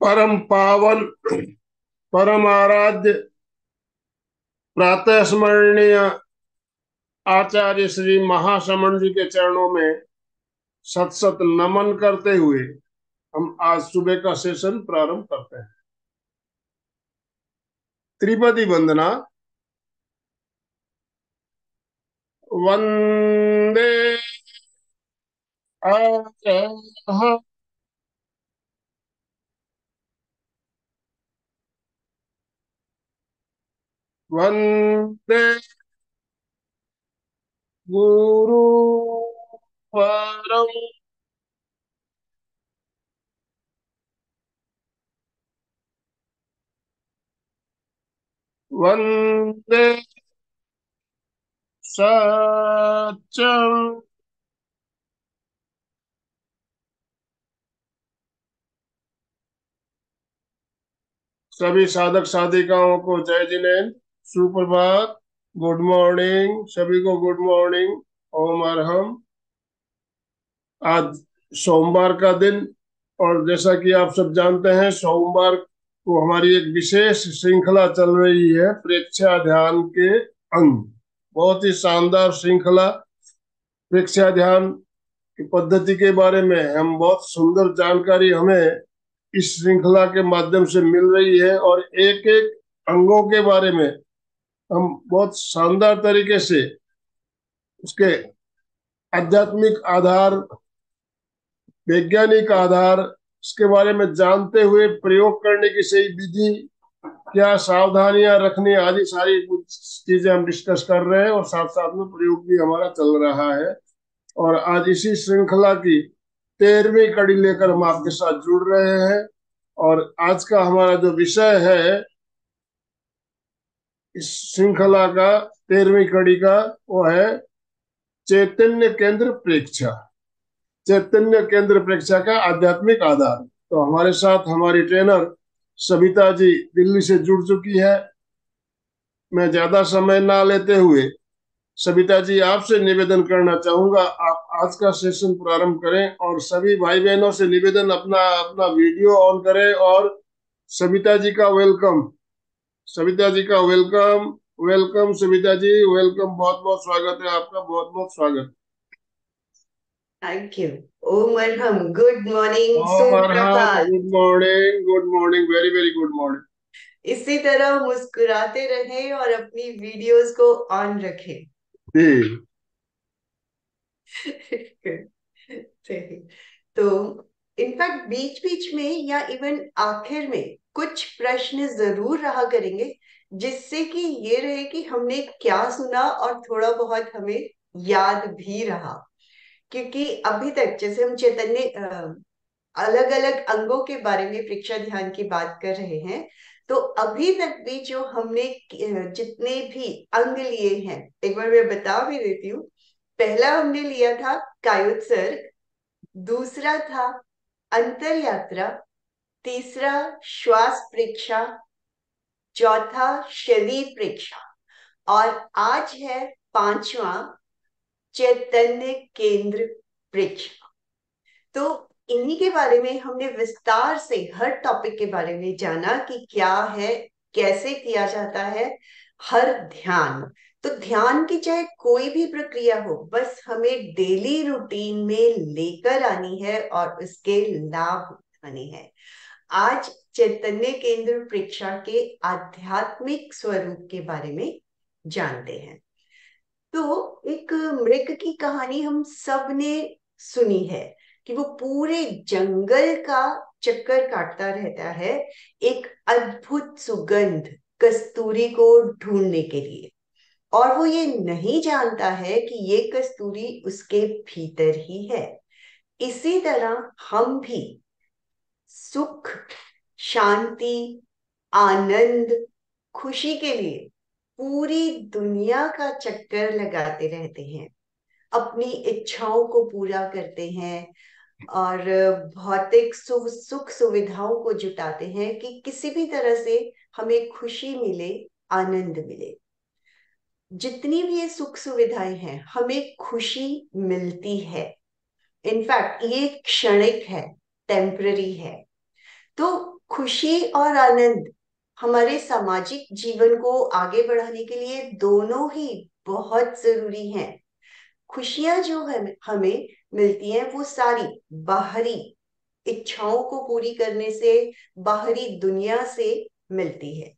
परम पावन परम आराध्य प्रातः स्मरणीय आचार्य श्री महाश्रमण जी के चरणों में सत सत नमन करते हुए हम आज सुबह का सेशन प्रारंभ करते हैं। त्रिपदी वंदना। वंदे अरहं वंदे गुरु परम वंदे सत्यम सभी साधक साधिकाओं को जय जिनेन्द्र, सुप्रभात, गुड मॉर्निंग, सभी को गुड मॉर्निंग, ओम अरहम। आज सोमवार का दिन और जैसा कि आप सब जानते हैं सोमवार को हमारी एक विशेष श्रृंखला चल रही है प्रेक्षा ध्यान के अंग। बहुत ही शानदार श्रृंखला। प्रेक्षा ध्यान की पद्धति के बारे में हम बहुत सुंदर जानकारी हमें इस श्रृंखला के माध्यम से मिल रही है और एक एक अंगों के बारे में हम बहुत शानदार तरीके से उसके आध्यात्मिक आधार, वैज्ञानिक आधार, इसके बारे में जानते हुए प्रयोग करने की सही विधि, क्या सावधानियां रखनी, आदि सारी कुछ चीजें हम डिस्कस कर रहे हैं और साथ साथ में प्रयोग भी हमारा चल रहा है। और आज इसी श्रृंखला की 13वीं कड़ी लेकर हम आपके साथ जुड़ रहे हैं और आज का हमारा जो विषय है इस श्रृंखला का 13वीं कड़ी का वो है चैतन्य केंद्र प्रेक्षा। चैतन्य केंद्र प्रेक्षा का आध्यात्मिक आधार। तो हमारे साथ हमारी ट्रेनर सविता जी दिल्ली से जुड़ चुकी है। मैं ज्यादा समय ना लेते हुए सविता जी आपसे निवेदन करना चाहूंगा, आप आज का सेशन प्रारंभ करें और सभी भाई बहनों से निवेदन अपना अपना वीडियो ऑन करें और सविता जी का वेलकम, सविता जी का welcome, welcome Savita ji, welcome, बहुत बहुत स्वागत है आपका, बहुत बहुत स्वागत। Thank you. ओम अरहम, गुड मॉर्निंग, ओम अरहम, सुप्रभात। Good morning, good morning, very very good morning. इसी तरह मुस्कुराते रहें और अपनी वीडियोस को ऑन रखें। जी। सही। तो इनफैक्ट बीच बीच में या इवन आखिर में कुछ प्रश्न जरूर रहा करेंगे जिससे कि ये रहे कि हमने क्या सुना और थोड़ा बहुत हमें याद भी रहा। क्योंकि अभी तक जैसे हम चैतन्य अलग अलग अंगों के बारे में प्रेक्षा ध्यान की बात कर रहे हैं, तो अभी तक भी जो हमने जितने भी अंग लिए हैं एक बार मैं बता भी देती हूँ। पहला हमने लिया था कायोत्सर्ग, दूसरा था अंतर यात्रा, तीसरा श्वास प्रेक्षा, चौथा शरीर प्रेक्षा और आज है पांचवा चैतन्य केंद्र प्रेक्षा। तो इन्हीं के बारे में हमने विस्तार से हर टॉपिक के बारे में जाना कि क्या है, कैसे किया जाता है हर ध्यान। तो ध्यान की चाहे कोई भी प्रक्रिया हो, बस हमें डेली रूटीन में लेकर आनी है और उसके लाभ उठाने हैं। आज चैतन्य केंद्र प्रेक्षा के आध्यात्मिक स्वरूप के बारे में जानते हैं। तो एक मृग की कहानी हम सब ने सुनी है कि वो पूरे जंगल का चक्कर काटता रहता है एक अद्भुत सुगंध कस्तूरी को ढूंढने के लिए, और वो ये नहीं जानता है कि ये कस्तूरी उसके भीतर ही है। इसी तरह हम भी सुख, शांति, आनंद, खुशी के लिए पूरी दुनिया का चक्कर लगाते रहते हैं, अपनी इच्छाओं को पूरा करते हैं और भौतिक सुख सुविधाओं को जुटाते हैं कि किसी भी तरह से हमें खुशी मिले, आनंद मिले। जितनी भी ये सुख सुविधाएं हैं, हमें खुशी मिलती है। इनफैक्ट ये क्षणिक है, टेम्पररी है। तो खुशी और आनंद हमारे सामाजिक जीवन को आगे बढ़ाने के लिए दोनों ही बहुत जरूरी हैं। खुशियां जो हमें मिलती हैं वो सारी बाहरी इच्छाओं को पूरी करने से, बाहरी दुनिया से मिलती है।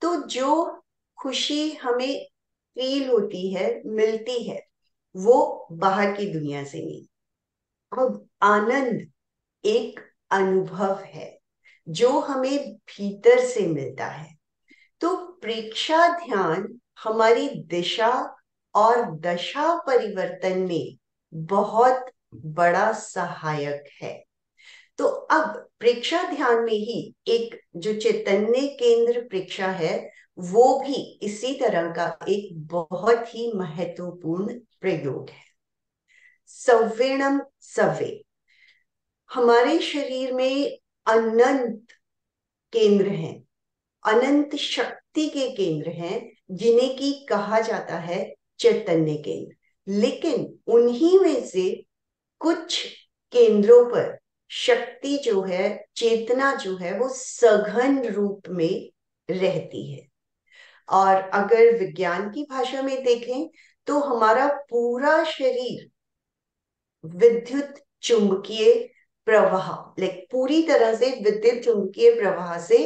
तो जो खुशी हमें फील होती है, मिलती है, वो बाहर की दुनिया से नहीं। अब आनंद एक अनुभव है जो हमें भीतर से मिलता है। तो प्रेक्षा ध्यान हमारी दिशा और दशा परिवर्तन में बहुत बड़ा सहायक है। तो अब प्रेक्षा ध्यान में ही एक जो चैतन्य केंद्र प्रेक्षा है, वो भी इसी तरह का एक बहुत ही महत्वपूर्ण प्रयोग है। सव्वेणम सव्वे हमारे शरीर में अनंत केंद्र हैं, अनंत शक्ति के केंद्र हैं, जिन्हें की कहा जाता है चैतन्य केंद्र। लेकिन उन्हीं में से कुछ केंद्रों पर शक्ति जो है, चेतना जो है, वो सघन रूप में रहती है। और अगर विज्ञान की भाषा में देखें तो हमारा पूरा शरीर विद्युत चुंबकीय प्रवाह, लाइक पूरी तरह से विद्युत चुंबकीय प्रवाह से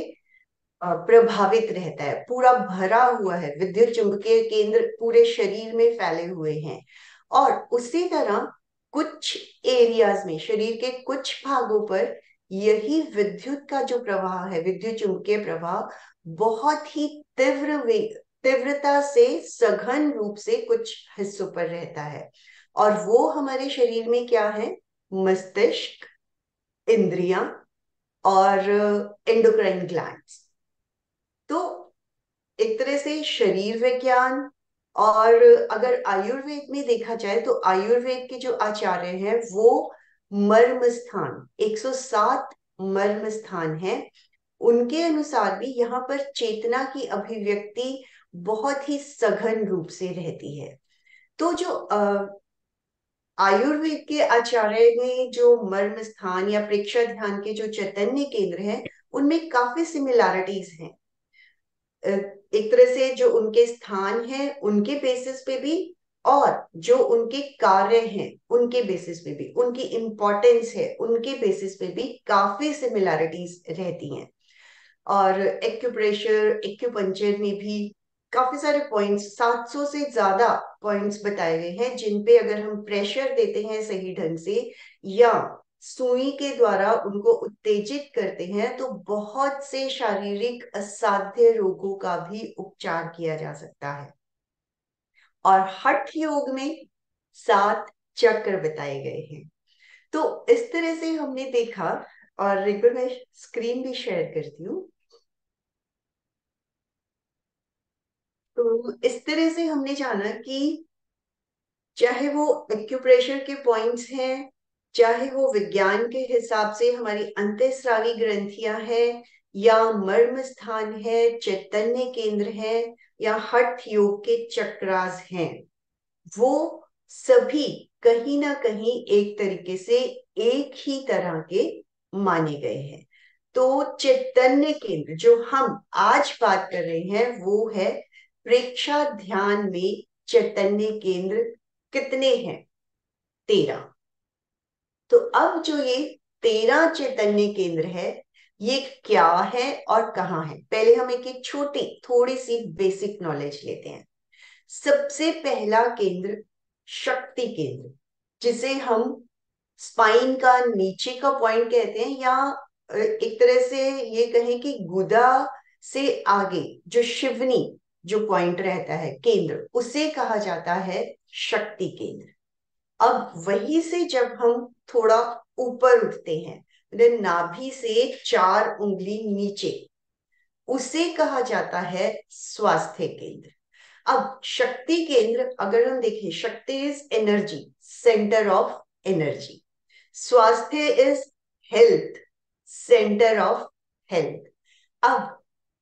प्रभावित रहता है, पूरा भरा हुआ है। विद्युत चुंबकीय केंद्र पूरे शरीर में फैले हुए हैं। और उसी तरह कुछ एरियाज में, शरीर के कुछ भागों पर यही विद्युत का जो प्रवाह है, विद्युत चुंबकीय प्रवाह बहुत ही तीव्रता से सघन रूप से कुछ हिस्सों पर रहता है। और वो हमारे शरीर में क्या है? मस्तिष्क, इंद्रियां और एंडोक्राइन ग्लैंड्स। तो एक तरह से शरीर विज्ञान, और अगर आयुर्वेद में देखा जाए तो आयुर्वेद के जो आचार्य हैं वो मर्म स्थान, 107 मर्म स्थान है, उनके अनुसार भी यहाँ पर चेतना की अभिव्यक्ति बहुत ही सघन रूप से रहती है। तो जो आयुर्वेद के आचार्य ने जो मर्म स्थान या प्रेक्षा ध्यान के जो चैतन्य केंद्र हैं, उनमें काफी सिमिलैरिटीज हैं। एक तरह से जो उनके स्थान है उनके बेसिस पे भी, और जो उनके कार्य हैं उनके बेसिस पे भी, उनकी इम्पोर्टेंस है उनके बेसिस पे भी काफी सिमिलैरिटीज रहती हैं। और एक्यूप्रेशर, एक्यूपंक्चर में भी काफी सारे पॉइंट्स, 700 से ज्यादा पॉइंट्स बताए गए हैं जिन पे अगर हम प्रेशर देते हैं सही ढंग से या सुई के द्वारा उनको उत्तेजित करते हैं तो बहुत से शारीरिक असाध्य रोगों का भी उपचार किया जा सकता है। और हठ योग में 7 चक्र बताए गए हैं। तो इस तरह से हमने देखा, और एक बार मैं स्क्रीन भी शेयर करती हूँ। तो इस तरह से हमने जाना कि चाहे वो एक्यूप्रेशर के पॉइंट्स हैं, चाहे वो विज्ञान के हिसाब से हमारी अंतःस्रावी ग्रंथियां हैं, या मर्म स्थान है, चैतन्य केंद्र है, या हठ योग के चक्रास हैं, वो सभी कहीं ना कहीं एक तरीके से एक ही तरह के माने गए हैं। तो चैतन्य केंद्र जो हम आज बात कर रहे हैं वो है प्रेक्षा ध्यान में चैतन्य केंद्र कितने हैं? 13। तो अब जो ये 13 चैतन्य केंद्र है, ये क्या है और कहाँ है? पहले हम एक छोटी थोड़ी सी बेसिक नॉलेज लेते हैं। सबसे पहला केंद्र शक्ति केंद्र, जिसे हम स्पाइन का नीचे का पॉइंट कहते हैं, या एक तरह से ये कहें कि गुदा से आगे जो शिवनी जो पॉइंट रहता है, केंद्र, उसे कहा जाता है शक्ति केंद्र। अब वहीं से जब हम थोड़ा ऊपर उठते हैं, मतलब नाभि से 4 उंगली नीचे, उसे कहा जाता है स्वास्थ्य केंद्र। अब शक्ति केंद्र अगर हम देखें, शक्ति is energy, center of energy. स्वास्थ्य is health, center of health. अब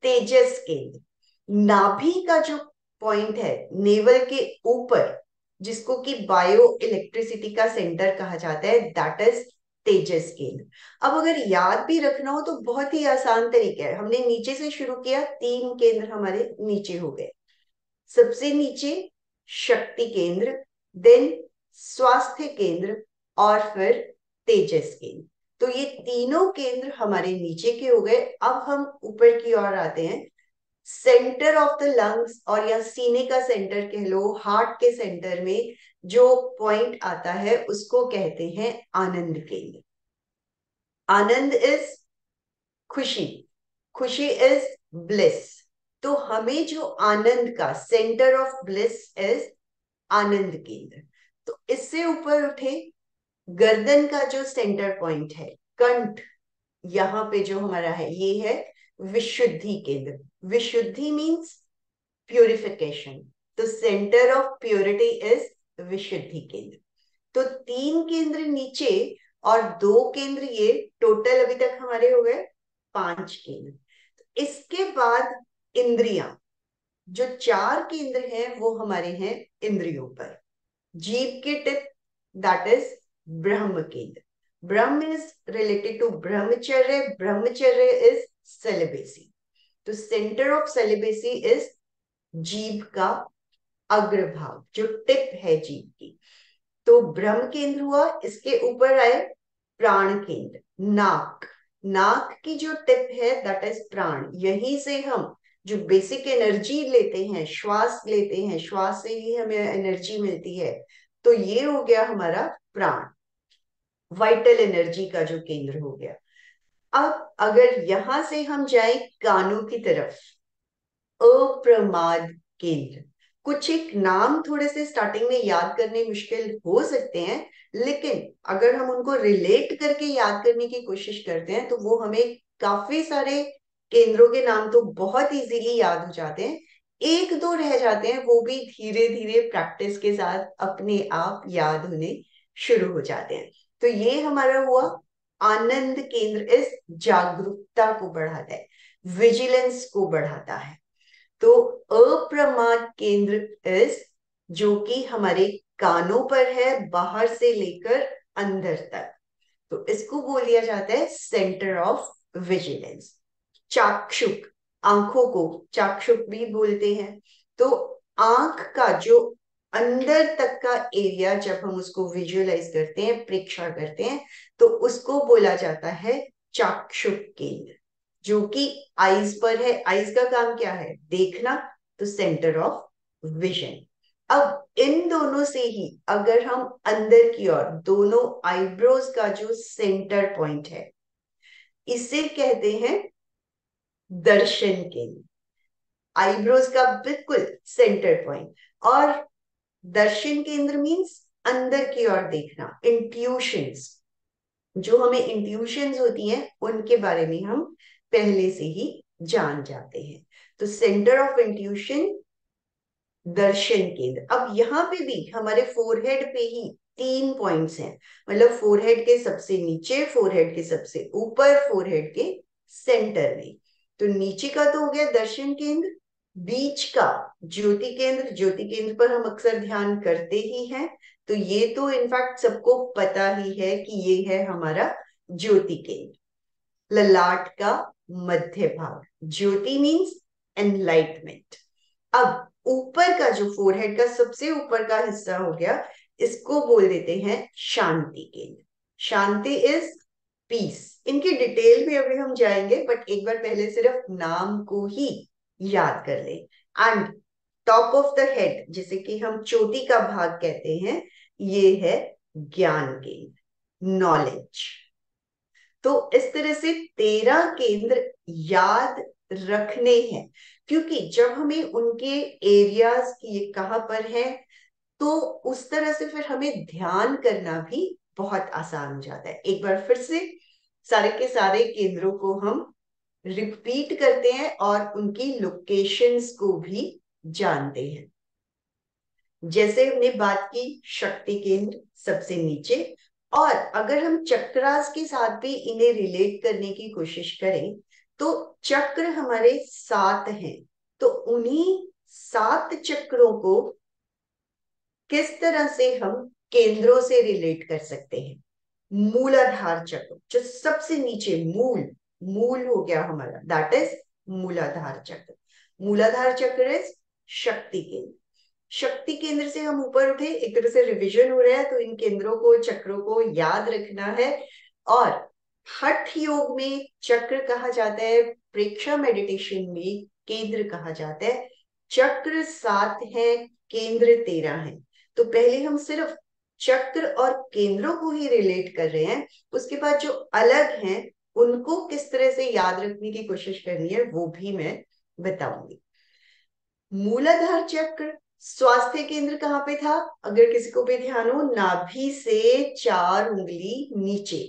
तेजस केंद्र, नाभि का जो पॉइंट है नेवल के ऊपर, जिसको कि बायो इलेक्ट्रिसिटी का सेंटर कहा जाता है, दैट इज तेजस केंद्र। अब अगर याद भी रखना हो तो बहुत ही आसान तरीका है, हमने नीचे से शुरू किया, 3 केंद्र हमारे नीचे हो गए। सबसे नीचे शक्ति केंद्र, देन स्वास्थ्य केंद्र, और फिर तेजस केंद्र। तो ये तीनों केंद्र हमारे नीचे के हो गए। अब हम ऊपर की ओर आते हैं। सेंटर ऑफ द लंग्स, और या सीने का सेंटर कह लो, हार्ट के सेंटर में जो पॉइंट आता है उसको कहते हैं आनंद केंद्र। आनंद इज खुशी, खुशी इज ब्लिस। तो हमें जो आनंद का सेंटर ऑफ ब्लिस इज आनंद केंद्र। तो इससे ऊपर उठे, गर्दन का जो सेंटर पॉइंट है, कंठ, यहाँ पे जो हमारा है ये है विशुद्धि केंद्र। विशुद्धि मीन्स प्यूरिफिकेशन, तो सेंटर ऑफ प्योरिटी इज विशुद्धि केंद्र। तो 3 केंद्र नीचे और 2 केंद्र ये, टोटल अभी तक हमारे हो गए 5 केंद्र। इसके बाद इंद्रियां, जो 4 केंद्र हैं वो हमारे हैं इंद्रियों पर। जीभ के टिप, दैट इज ब्रह्म केंद्र। ब्रह्म इज रिलेटेड टू ब्रह्मचर्य, ब्रह्मचर्य इज सेलिबेसी। तो सेंटर ऑफ सेलिबेसी इज जीभ का अग्रभाग, जो टिप है जीभ की। तो ब्रह्म केंद्र हुआ। इसके ऊपर आए प्राण केंद्र, नाक। नाक की जो टिप है दैट इज प्राण। यहीं से हम जो बेसिक एनर्जी लेते हैं, श्वास लेते हैं, श्वास से ही हमें एनर्जी मिलती है। तो ये हो गया हमारा प्राण, वाइटल एनर्जी का जो केंद्र हो गया। अब अगर यहां से हम जाएं कानों की तरफ, अप्रमाद केंद्र। कुछ एक नाम थोड़े से स्टार्टिंग में याद करने मुश्किल हो सकते हैं, लेकिन अगर हम उनको रिलेट करके याद करने की कोशिश करते हैं तो वो हमें काफी सारे केंद्रों के नाम तो बहुत इजीली याद हो जाते हैं। एक दो रह जाते हैं, वो भी धीरे धीरे प्रैक्टिस के साथ अपने आप याद होने शुरू हो जाते हैं। तो ये हमारा हुआ आनंद केंद्र। इस जागरूकता को बढ़ाता है, विजिलेंस को बढ़ाता है। तो अप्रमाद केंद्र इज, जो कि हमारे कानों पर है, बाहर से लेकर अंदर तक। तो इसको बोल दिया जाता है सेंटर ऑफ विजिलेंस। चाक्षुक, आंखों को चाक्षुक भी बोलते हैं। तो आंख का जो अंदर तक का एरिया, जब हम उसको विजुअलाइज करते हैं, प्रेक्षण करते हैं, तो उसको बोला जाता है चाक्षुक केंद्र, जो कि आईज पर है। आईज का काम क्या है? देखना, तो सेंटर ऑफ विजन। अब इन दोनों से ही अगर हम अंदर की ओर, दोनों आईब्रोज का जो सेंटर पॉइंट है, इसे कहते हैं दर्शन केंद्र। आईब्रोज का बिल्कुल सेंटर पॉइंट। और दर्शन केंद्र मीन्स अंदर की ओर देखना, इंट्यूशंस। जो हमें इंट्यूशंस होती हैं उनके बारे में हम पहले से ही जान जाते हैं। तो सेंटर ऑफ इंट्यूशन, दर्शन केंद्र। अब यहाँ पे भी हमारे फोरहेड पे ही 3 पॉइंट्स हैं, मतलब फोरहेड के सबसे नीचे, फोरहेड के सबसे ऊपर, फोरहेड के सेंटर में। तो नीचे का तो हो गया दर्शन केंद्र, बीच का ज्योति केंद्र। ज्योति केंद्र पर हम अक्सर ध्यान करते ही हैं, तो ये तो इनफैक्ट सबको पता ही है कि ये है हमारा ज्योति केंद्र। ललाट का मध्य भाग, ज्योति मीन्स एनलाइटमेंट। अब ऊपर का जो फोरहेड का सबसे ऊपर का हिस्सा हो गया, इसको बोल देते हैं शांति केंद्र। शांति इज पीस। इनकी डिटेल में अभी हम जाएंगे, बट एक बार पहले सिर्फ नाम को ही याद कर ले। And top of the head, जिसे कि हम चोटी का भाग कहते हैं, ये है ज्ञान केंद्र, नॉलेज। तो इस तरह से 13 केंद्र याद रखने हैं, क्योंकि जब हमें उनके एरियाज की, ये कहाँ पर है, तो उस तरह से फिर हमें ध्यान करना भी बहुत आसान हो जाता है। एक बार फिर से सारे के सारे केंद्रों को हम रिपीट करते हैं और उनकी लोकेशंस को भी जानते हैं। जैसे हमने बात की शक्ति केंद्र सबसे नीचे, और अगर हम चक्रास के साथ भी इन्हें रिलेट करने की कोशिश करें तो चक्र हमारे 7 हैं। तो उन्हीं 7 चक्रों को किस तरह से हम केंद्रों से रिलेट कर सकते हैं? मूलाधार चक्र जो सबसे नीचे, मूल मूल हो गया हमारा, दैट इज मूलाधार चक्र। मूलाधार चक्र इज शक्ति केंद्र। शक्ति केंद्र से हम ऊपर उठे, एक तरह से रिवीजन हो रहा है, तो इन केंद्रों को, चक्रों को याद रखना है। और हठ योग में चक्र कहा जाता है, प्रेक्षा मेडिटेशन में केंद्र कहा जाता है। चक्र 7 है, केंद्र 13 है। तो पहले हम सिर्फ चक्र और केंद्रों को ही रिलेट कर रहे हैं, उसके बाद जो अलग हैं उनको किस तरह से याद रखने की कोशिश करनी है वो भी मैं बताऊंगी। मूलाधार चक्र स्वास्थ्य केंद्र कहाँ पे था? अगर किसी को भी ध्यान हो, नाभि से 4 उंगली नीचे,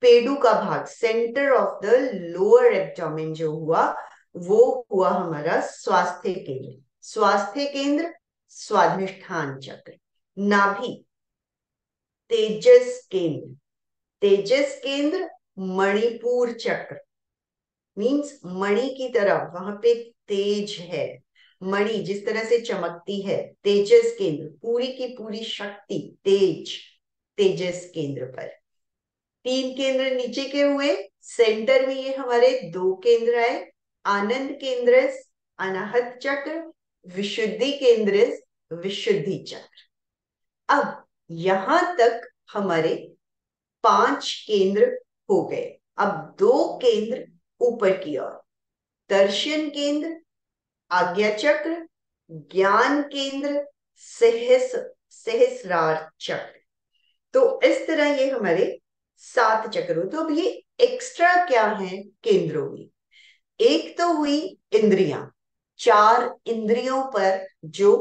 पेडू का भाग, centre of the lower abdomen जो हुआ, वो हुआ हमारा स्वास्थ्य केंद्र। स्वास्थ्य केंद्र स्वाधिष्ठान चक्र। नाभि तेजस केंद्र, तेजस केंद्र मणिपुर चक्र, मीन्स मणि की तरह वहां पे तेज है, मणि जिस तरह से चमकती है। तेजस केंद्र पूरी की पूरी शक्ति, तेज, तेजस केंद्र पर। 3 केंद्र नीचे के हुए, सेंटर में ये हमारे 2 केंद्र आए, आनंद केंद्र अनाहत चक्र, विशुद्धि केंद्र विशुद्धि चक्र। अब यहां तक हमारे 5 केंद्र हो गए। अब 2 केंद्र ऊपर की ओर, दर्शन केंद्र, आज्ञा चक्र, ज्ञान केंद्र, सहस्रार चक्र। तो इस तरह ये हमारे 7 चक्र। तो अब ये एक्स्ट्रा क्या है केंद्रों में? एक तो हुई इंद्रियां, 4 इंद्रियों पर जो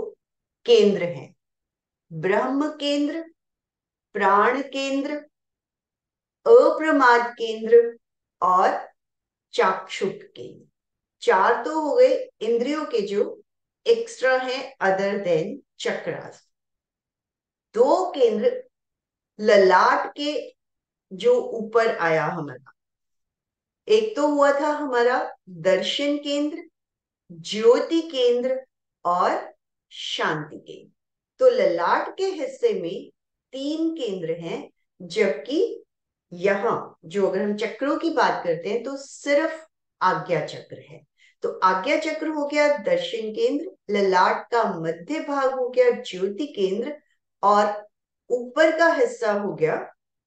केंद्र हैं, ब्रह्म केंद्र, प्राण केंद्र, अप्रमाद केंद्र और चाक्षुष केंद्र। 4 तो हो गए इंद्रियों के जो एक्स्ट्रा है अदर देन चक्रास। 2 केंद्र ललाट के जो ऊपर आया हमारा, एक तो हुआ था हमारा दर्शन केंद्र, ज्योति केंद्र और शांति केंद्र। तो ललाट के हिस्से में 3 केंद्र हैं, जबकि यहां जो अगर हम चक्रों की बात करते हैं तो सिर्फ आज्ञा चक्र है। तो आज्ञा चक्र हो गया दर्शन केंद्र, ललाट का मध्य भाग हो गया ज्योति केंद्र, और ऊपर का हिस्सा हो गया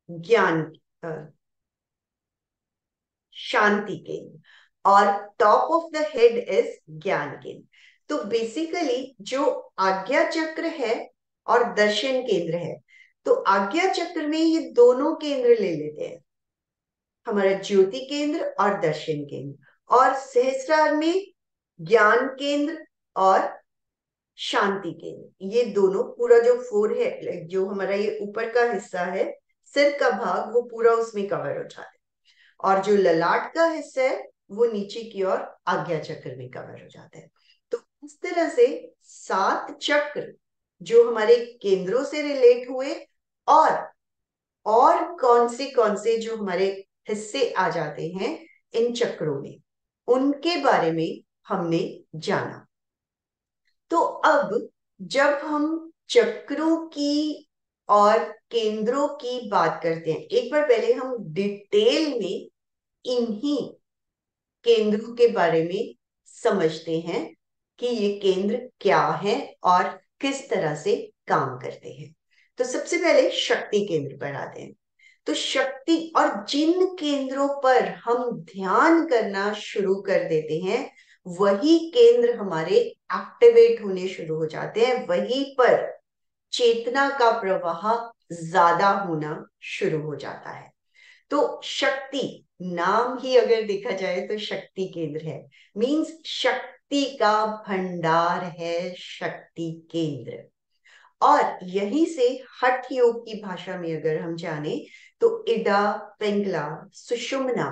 ज्ञान, शांति केंद्र, और top of the head is ज्ञान केंद्र। तो बेसिकली जो आज्ञा चक्र है और दर्शन केंद्र है, तो आज्ञा चक्र में ये दोनों केंद्र ले लेते हैं, हमारा ज्योति केंद्र और दर्शन केंद्र, और सहस्रार में ज्ञान केंद्र और शांति केंद्र। ये दोनों पूरा जो 4 है, जो हमारा ये ऊपर का हिस्सा है, सिर का भाग, वो पूरा उसमें कवर हो जाता है, और जो ललाट का हिस्सा है वो नीचे की ओर आज्ञा चक्र में कवर हो जाता है। तो इस तरह से 7 चक्र जो हमारे केंद्रों से रिलेट हुए, और कौन से जो हमारे हिस्से आ जाते हैं इन चक्रों में, उनके बारे में हमने जाना। तो अब जब हम चक्रों की और केंद्रों की बात करते हैं, एक बार पहले हम डिटेल में इन्हीं केंद्रों के बारे में समझते हैं कि ये केंद्र क्या है और किस तरह से काम करते हैं। तो सबसे पहले शक्ति केंद्र पर आते हैं। तो शक्ति, और जिन केंद्रों पर हम ध्यान करना शुरू कर देते हैं, वही केंद्र हमारे एक्टिवेट होने शुरू हो जाते हैं, वहीं पर चेतना का प्रवाह ज्यादा होना शुरू हो जाता है। तो शक्ति, नाम ही अगर देखा जाए तो शक्ति केंद्र है, मींस शक्ति का भंडार है शक्ति केंद्र। और यहीं से हठ योग की भाषा में अगर हम जाने तो इडा, पिंगला, सुषुम्ना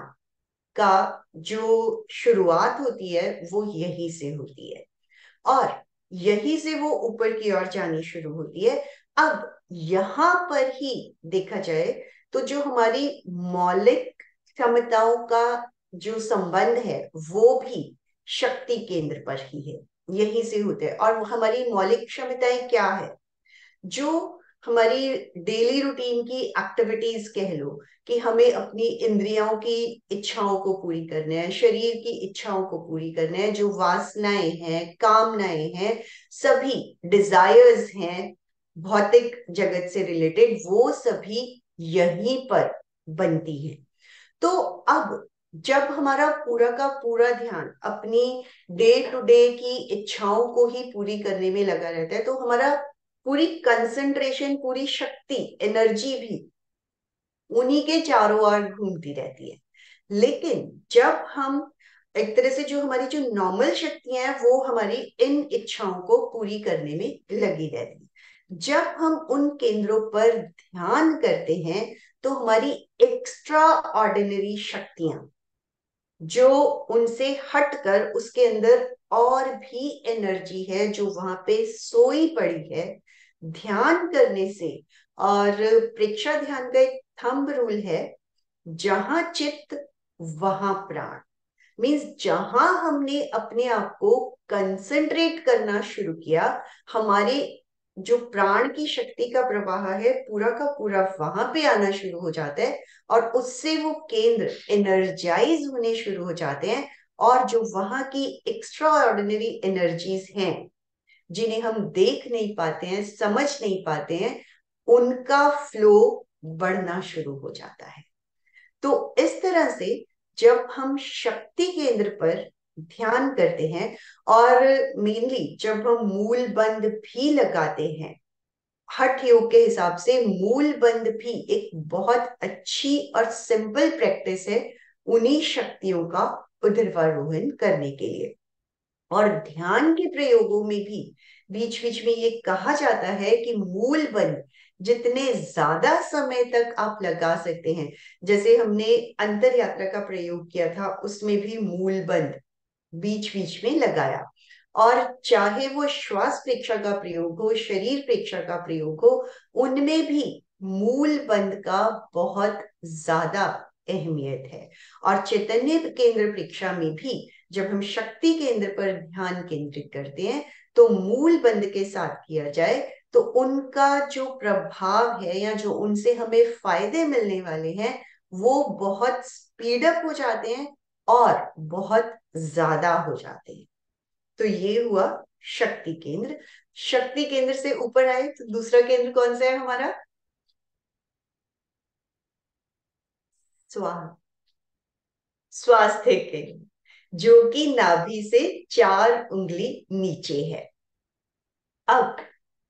का जो शुरुआत होती है वो यहीं से होती है, और यहीं से वो ऊपर की ओर जानी शुरू होती है। अब यहां पर ही देखा जाए तो जो हमारी मौलिक क्षमताओं का जो संबंध है वो भी शक्ति केंद्र पर ही है, यहीं से होते हैं। और हमारी मौलिक क्षमताएं क्या है? जो हमारी डेली रूटीन की एक्टिविटीज कह लो, कि हमें अपनी इंद्रियों की इच्छाओं को पूरी करना है, शरीर की इच्छाओं को पूरी करना है, जो वासनाएं हैं, कामनाएं हैं, सभी डिजायर्स हैं भौतिक जगत से रिलेटेड, वो सभी यहीं पर बनती हैं। तो अब जब हमारा पूरा का पूरा ध्यान अपनी डे टू डे की इच्छाओं को ही पूरी करने में लगा रहता है, तो हमारा पूरी कंसंट्रेशन, पूरी शक्ति, एनर्जी भी उन्हीं के चारों ओर घूमती रहती है। लेकिन जब हम एक तरह से जो हमारी जो नॉर्मल शक्तियां हैं वो हमारी इन इच्छाओं को पूरी करने में लगी रहती है, जब हम उन केंद्रों पर ध्यान करते हैं तो हमारी एक्स्ट्रा ऑर्डिनरी शक्तियां जो उनसे हटकर उसके अंदर और भी एनर्जी है जो वहां पे सोई पड़ी है, ध्यान करने से। और प्रेक्षा ध्यान का एक थंब रूल है, जहां चित्त वहां प्राण। मीन्स जहां हमने अपने आप को कंसंट्रेट करना शुरू किया, हमारे जो प्राण की शक्ति का प्रवाह है पूरा का पूरा वहां पे आना शुरू हो जाता है, और उससे वो केंद्र एनर्जाइज होने शुरू हो जाते हैं। और जो वहां की एक्स्ट्रा ऑर्डिनरी एनर्जीज हैं जिन्हें हम देख नहीं पाते हैं, समझ नहीं पाते हैं, उनका फ्लो बढ़ना शुरू हो जाता है। तो इस तरह से जब हम शक्ति केंद्र पर ध्यान करते हैं, और मेनली जब हम मूल बंध भी लगाते हैं, हठ योग के हिसाब से मूल बंध भी एक बहुत अच्छी और सिंपल प्रैक्टिस है उन्हीं शक्तियों का ऊर्ध्वारोहण करने के लिए। और ध्यान के प्रयोगों में भी बीच बीच में ये कहा जाता है कि मूल बंध जितने ज्यादा समय तक आप लगा सकते हैं, जैसे हमने अंतर यात्रा का प्रयोग किया था उसमें भी मूल बंध बीच बीच में लगाया, और चाहे वो श्वास प्रेक्षा का प्रयोग हो, शरीर प्रेक्षा का प्रयोग हो, उनमें भी मूल बंध का बहुत ज्यादा अहमियत है। और चैतन्य केंद्र प्रेक्षा में भी जब हम शक्ति केंद्र पर ध्यान केंद्रित करते हैं तो मूल बंध के साथ किया जाए तो उनका जो प्रभाव है या जो उनसे हमें फायदे मिलने वाले हैं वो बहुत स्पीड अप हो जाते हैं और बहुत ज्यादा हो जाते हैं। तो ये हुआ शक्ति केंद्र। शक्ति केंद्र से ऊपर आए तो दूसरा केंद्र कौन सा है हमारा? स्वा स्वास्थ्य केंद्र, जो कि नाभि से 4 उंगली नीचे है। अब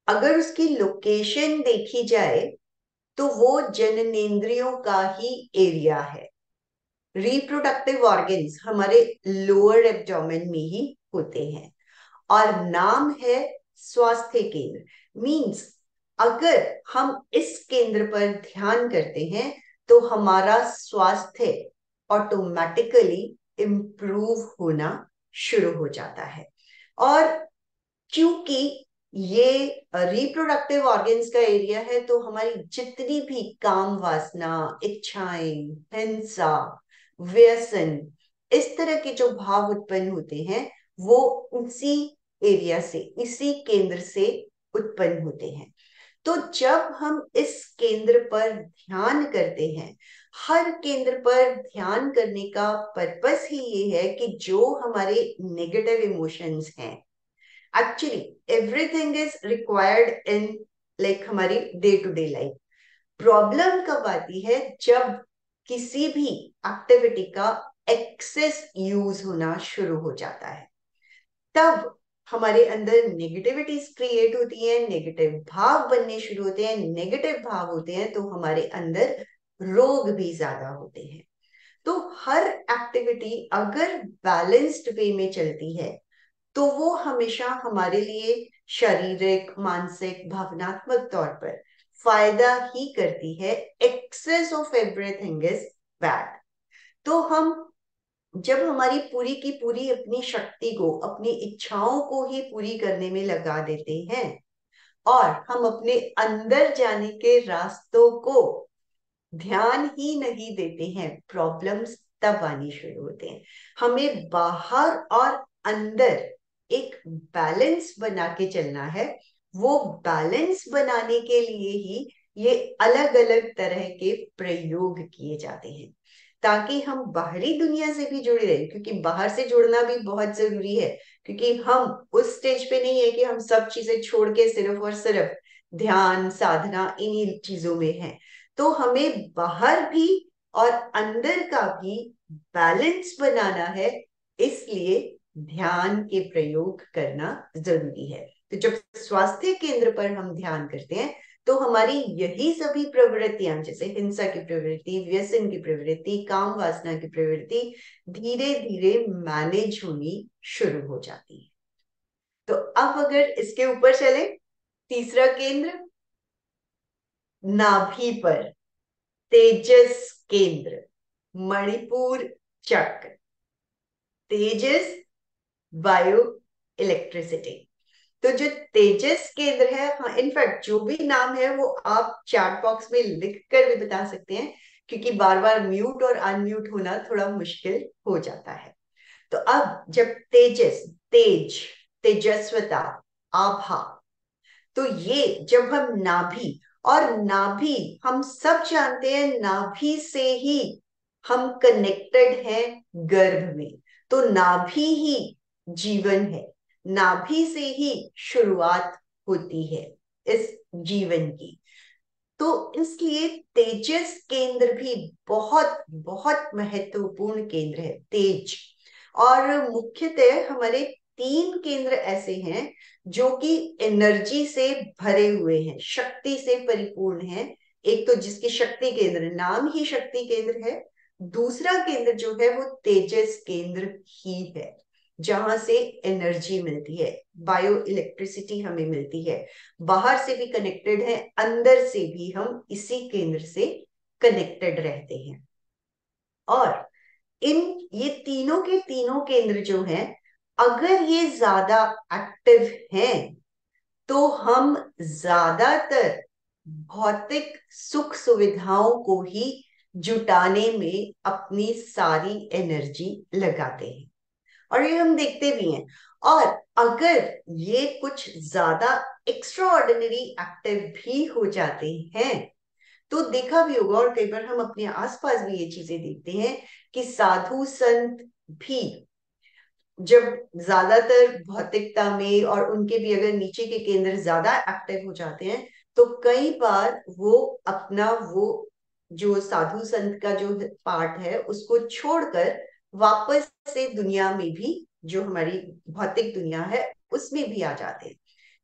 अगर उसकी लोकेशन देखी जाए तो वो जननेंद्रियों का ही एरिया है। रिप्रोडक्टिव ऑर्गन्स हमारे लोअर एब्डोमेन में ही होते हैं, और नाम है स्वास्थ्य केंद्र। मींस अगर हम इस केंद्र पर ध्यान करते हैं तो हमारा स्वास्थ्य ऑटोमेटिकली इम्प्रूव होना शुरू हो जाता है। और क्योंकि ये रिप्रोडक्टिव ऑर्गन्स का एरिया है तो हमारी जितनी भी काम वासना, इच्छाएं, हिंसा, व्यसन, इस तरह के जो भाव उत्पन्न होते हैं वो उसी एरिया से, इसी केंद्र से उत्पन्न होते हैं। तो जब हम इस केंद्र पर ध्यान करते हैं, हर केंद्र पर ध्यान करने का पर्पस ही ये है कि जो हमारे नेगेटिव इमोशंस हैं, actually everything is required in like हमारी day to day life. Problem कब आती है? जब किसी भी एक्टिविटी का एक्सेस यूज होना शुरू हो जाता है, तब हमारे अंदर नेगेटिविटीज क्रिएट होती हैं, नेगेटिव भाव बनने शुरू होते हैं। नेगेटिव भाव होते हैं तो हमारे अंदर रोग भी ज्यादा होते हैं। तो हर एक्टिविटी अगर बैलेंस्ड वे में चलती है तो वो हमेशा हमारे लिए शारीरिक, मानसिक, भावनात्मक तौर पर फायदा ही करती है। Excess of everything is bad. तो हम जब हमारी पूरी की पूरी अपनी शक्ति को, अपनी इच्छाओं को ही पूरी करने में लगा देते हैं और हम अपने अंदर जाने के रास्तों को ध्यान ही नहीं देते हैं, प्रॉब्लम्स तब आनी शुरू होते हैं। हमें बाहर और अंदर एक बैलेंस बना के चलना है। वो बैलेंस बनाने के लिए ही ये अलग अलग तरह के प्रयोग किए जाते हैं, ताकि हम बाहरी दुनिया से भी जुड़े रहें, क्योंकि बाहर से जुड़ना भी बहुत जरूरी है। क्योंकि हम उस स्टेज पे नहीं है कि हम सब चीजें छोड़ के सिर्फ और सिर्फ ध्यान साधना इन्हीं चीजों में है। तो हमें बाहर भी और अंदर का भी बैलेंस बनाना है, इसलिए ध्यान के प्रयोग करना जरूरी है। तो जब स्वास्थ्य केंद्र पर हम ध्यान करते हैं तो हमारी यही सभी प्रवृत्तियां, जैसे हिंसा की प्रवृत्ति, व्यसन की प्रवृत्ति, काम वासना की प्रवृत्ति, धीरे धीरे मैनेज होनी शुरू हो जाती है। तो अब अगर इसके ऊपर चले, तीसरा केंद्र नाभि पर, तेजस केंद्र, मणिपुर चक्र, तेजस, बायो इलेक्ट्रिसिटी। तो जो तेजस केंद्र है, हाँ इनफैक्ट जो भी नाम है वो आप चैट बॉक्स में लिख कर भी बता सकते हैं, क्योंकि बार बार म्यूट और अनम्यूट होना थोड़ा मुश्किल हो जाता है। तो अब जब तेजस, तेज, तेजस्वता, आभा, तो ये जब हम नाभि, और नाभि हम सब जानते हैं, नाभि से ही हम कनेक्टेड हैं गर्भ में। तो नाभि ही जीवन है, नाभि से ही शुरुआत होती है इस जीवन की। तो इसलिए तेजस केंद्र भी बहुत बहुत महत्वपूर्ण केंद्र है, तेज। और मुख्यतः हमारे तीन केंद्र ऐसे हैं जो कि एनर्जी से भरे हुए हैं, शक्ति से परिपूर्ण हैं। एक तो जिसकी शक्ति केंद्र, नाम ही शक्ति केंद्र है। दूसरा केंद्र जो है वो तेजस केंद्र ही है, जहां से एनर्जी मिलती है, बायो इलेक्ट्रिसिटी हमें मिलती है। बाहर से भी कनेक्टेड है, अंदर से भी हम इसी केंद्र से कनेक्टेड रहते हैं। और इन ये तीनों के तीनों केंद्र जो हैं, अगर ये ज्यादा एक्टिव हैं तो हम ज्यादातर भौतिक सुख सुविधाओं को ही जुटाने में अपनी सारी एनर्जी लगाते हैं, और ये हम देखते भी हैं। और अगर ये कुछ ज्यादा एक्स्ट्रा ऑर्डिनरी एक्टिव भी हो जाते हैं तो देखा भी होगा, और कई बार हम अपने आसपास भी ये चीजें देखते हैं कि साधु संत भी जब ज्यादातर भौतिकता में, और उनके भी अगर नीचे के केंद्र ज्यादा एक्टिव हो जाते हैं, तो कई बार वो अपना वो जो साधु संत का जो पार्ट है उसको छोड़कर वापस से दुनिया में भी, जो हमारी भौतिक दुनिया है उसमें भी आ जाते हैं,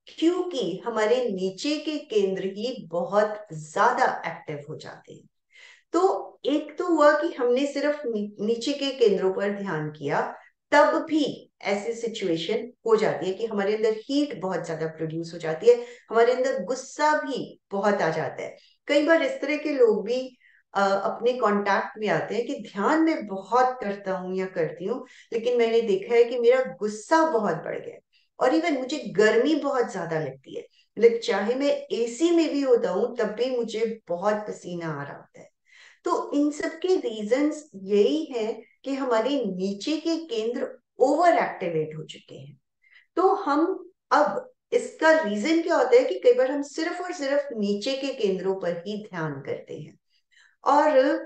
क्योंकि हमारे नीचे के केंद्र ही बहुत ज्यादा एक्टिव हो जाते हैं। तो एक तो हुआ कि हमने सिर्फ नीचे के केंद्रों पर ध्यान किया, तब भी ऐसी सिचुएशन हो जाती है कि हमारे अंदर हीट बहुत ज्यादा प्रोड्यूस हो जाती है, हमारे अंदर गुस्सा भी बहुत आ जाता है। कई बार इस तरह के लोग भी अपने कांटेक्ट में आते हैं कि ध्यान में बहुत करता हूँ या करती हूँ, लेकिन मैंने देखा है कि मेरा गुस्सा बहुत बढ़ गया है, और इवन मुझे गर्मी बहुत ज्यादा लगती है, लेकिन चाहे मैं एसी में भी होता हूँ तब भी मुझे बहुत पसीना आ रहा होता है। तो इन सब के रीजंस यही है कि हमारे नीचे के केंद्र ओवर एक्टिवेट हो चुके हैं। तो हम अब इसका रीजन क्या होता है कि कई बार हम सिर्फ और सिर्फ नीचे के केंद्रों पर ही ध्यान करते हैं। और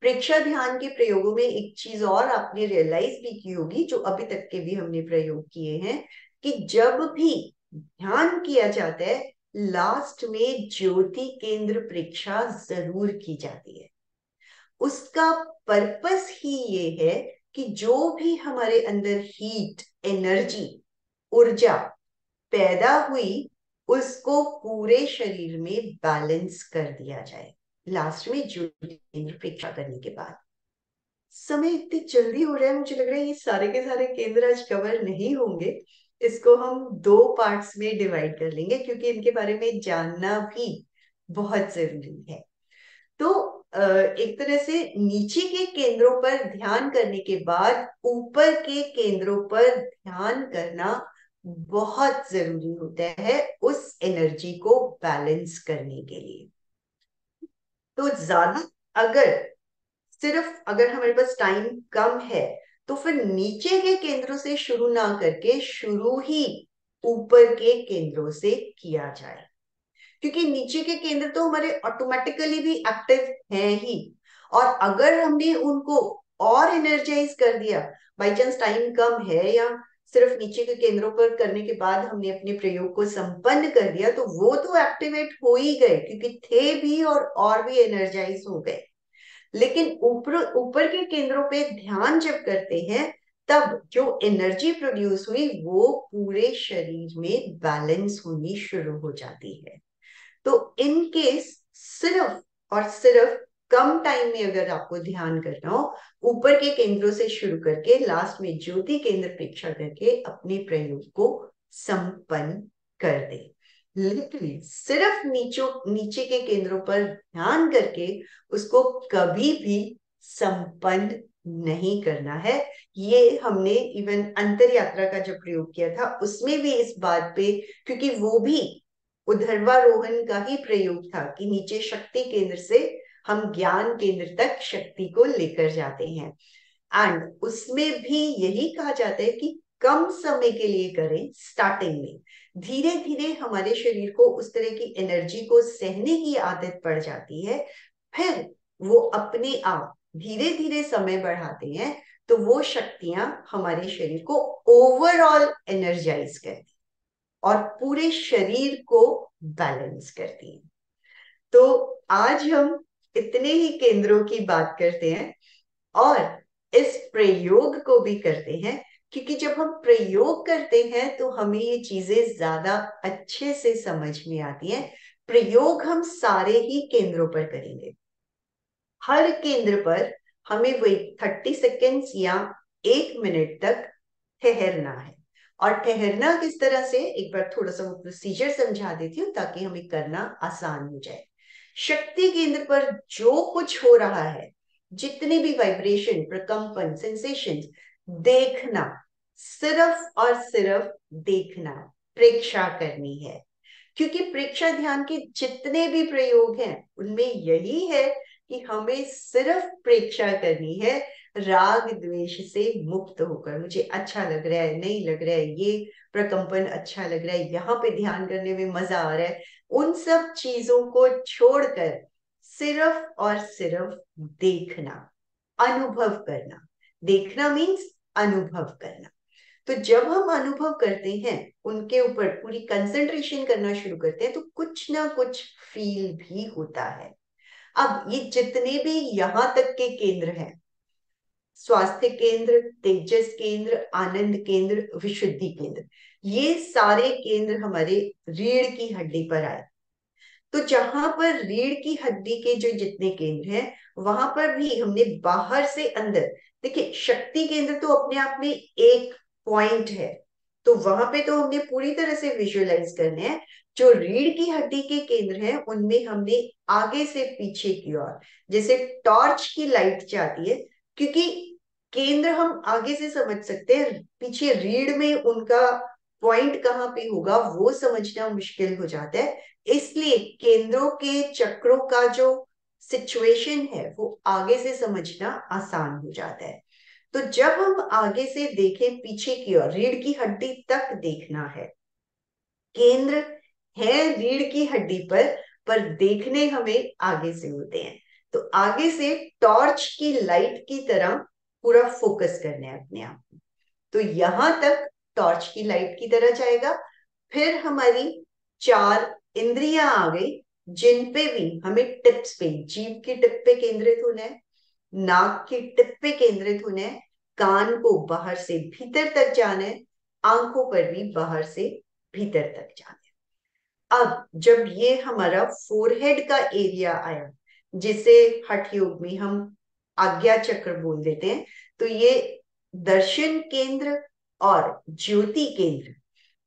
प्रेक्षा ध्यान के प्रयोगों में एक चीज और आपने रियलाइज भी की होगी, जो अभी तक के भी हमने प्रयोग किए हैं, कि जब भी ध्यान किया जाता है लास्ट में ज्योति केंद्र प्रेक्षा जरूर की जाती है। उसका पर्पस ही ये है कि जो भी हमारे अंदर हीट, एनर्जी, ऊर्जा पैदा हुई, उसको पूरे शरीर में बैलेंस कर दिया जाए लास्ट में ज्योति केंद्र प्रेक्षा करने के बाद। समय इतनी जल्दी हो रहा है, मुझे लग रहा है ये सारे के सारे केंद्र आज कवर नहीं होंगे। इसको हम दो पार्ट्स में डिवाइड कर लेंगे, क्योंकि इनके बारे में जानना भी बहुत जरूरी है। तो एक तरह से नीचे के केंद्रों पर ध्यान करने के बाद ऊपर के केंद्रों पर ध्यान करना बहुत जरूरी होता है उस एनर्जी को बैलेंस करने के लिए। तो ज्यादा अगर सिर्फ अगर हमारे पास टाइम कम है, तो फिर नीचे के केंद्रों से शुरू ना करके शुरू ही ऊपर के केंद्रों से किया जाए, क्योंकि नीचे के केंद्र तो हमारे ऑटोमेटिकली भी एक्टिव हैं ही। और अगर हमने उनको और एनर्जाइज कर दिया, बाई चांस टाइम कम है या सिर्फ नीचे के केंद्रों पर करने के बाद हमने अपने प्रयोग को संपन्न कर दिया, तो वो तो एक्टिवेट हो ही गए क्योंकि थे भी और भी एनर्जाइज हो गए। लेकिन ऊपर ऊपर के केंद्रों पे ध्यान जब करते हैं, तब जो एनर्जी प्रोड्यूस हुई वो पूरे शरीर में बैलेंस होनी शुरू हो जाती है। तो इन केस सिर्फ और सिर्फ कम टाइम में अगर आपको ध्यान करना हो, ऊपर के केंद्रों से शुरू करके लास्ट में ज्योति केंद्र प्रेक्षा करके अपने प्रयोग को संपन्न कर दे। लेकिन सिर्फ नीचे के केंद्रों पर ध्यान करके उसको कभी भी संपन्न नहीं करना है। ये हमने इवन अंतर यात्रा का जब प्रयोग किया था उसमें भी इस बात पे, क्योंकि वो भी उर्ध्वारोहण का ही प्रयोग था कि नीचे शक्ति केंद्र से हम ज्ञान केंद्र तक शक्ति को लेकर जाते हैं। एंड उसमें भी यही कहा जाता है कि कम समय के लिए करें स्टार्टिंग में, धीरे धीरे हमारे शरीर को उस तरह की एनर्जी को सहने की आदत पड़ जाती है। फिर वो अपने आप धीरे धीरे समय बढ़ाते हैं, तो वो शक्तियां हमारे शरीर को ओवरऑल एनर्जाइज करती और पूरे शरीर को बैलेंस करती है। तो आज हम इतने ही केंद्रों की बात करते हैं और इस प्रयोग को भी करते हैं, क्योंकि जब हम प्रयोग करते हैं तो हमें ये चीजें ज्यादा अच्छे से समझ में आती हैं। प्रयोग हम सारे ही केंद्रों पर करेंगे। हर केंद्र पर हमें वही 30 सेकेंड्स या 1 मिनट तक ठहरना है। और ठहरना किस तरह से, एक बार थोड़ा सा वो प्रोसीजर समझा देती हूँ ताकि हमें करना आसान हो जाए। शक्ति केंद्र पर जो कुछ हो रहा है, जितने भी वाइब्रेशन, प्रकंपन, सेंसेशन, देखना, सिर्फ और सिर्फ देखना, प्रेक्षा करनी है। क्योंकि प्रेक्षा ध्यान के जितने भी प्रयोग हैं उनमें यही है कि हमें सिर्फ प्रेक्षा करनी है, राग द्वेष से मुक्त होकर। मुझे अच्छा लग रहा है, नहीं लग रहा है, ये प्रकंपन अच्छा लग रहा है, यहाँ पे ध्यान करने में मजा आ रहा है, उन सब चीजों को छोड़कर सिर्फ और सिर्फ देखना, अनुभव करना। देखना मीन्स अनुभव करना। तो जब हम अनुभव करते हैं, उनके ऊपर पूरी कंसंट्रेशन करना शुरू करते हैं, तो कुछ ना कुछ फील भी होता है। अब ये जितने भी यहां तक के केंद्र हैं, स्वास्थ्य केंद्र, तेजस केंद्र, आनंद केंद्र, विशुद्धि केंद्र, ये सारे केंद्र हमारे रीढ़ की हड्डी पर आए। तो जहां पर रीढ़ की हड्डी के जो जितने केंद्र हैं, वहां पर भी हमने बाहर से अंदर, देखिए शक्ति केंद्र तो अपने आप में एक पॉइंट है, तो वहां पे तो हमने पूरी तरह से विजुअलाइज करने हैं। जो रीढ़ की हड्डी के केंद्र हैं उनमें हमने आगे से पीछे की ओर, जैसे टॉर्च की लाइट जाती है, क्योंकि केंद्र हम आगे से समझ सकते हैं, पीछे रीढ़ में उनका पॉइंट कहाँ पे होगा वो समझना मुश्किल हो जाता है। इसलिए केंद्रों के चक्रों का जो सिचुएशन है वो आगे से समझना आसान हो जाता है। तो जब हम आगे से देखें पीछे की ओर, रीढ़ की हड्डी तक देखना है। केंद्र है रीढ़ की हड्डी पर देखने हमें आगे से होते हैं। तो आगे से टॉर्च की लाइट की तरह पूरा फोकस करना है अपने आप को। तो यहां तक टॉर्च की लाइट की तरह जाएगा। फिर हमारी 4 इंद्रियां आ गई, जिन पे भी हमें टिप्स पे, जीभ की टिप पे केंद्रित होना है, नाक की टिप पे केंद्रित होना है, कान को बाहर से भीतर तक जाना है, आंखों पर भी बाहर से भीतर तक जाना है। अब जब ये हमारा फोरहेड का एरिया आया, जिसे हठ योग में हम आज्ञा चक्र बोल देते हैं। तो ये दर्शन केंद्र और ज्योति केंद्र,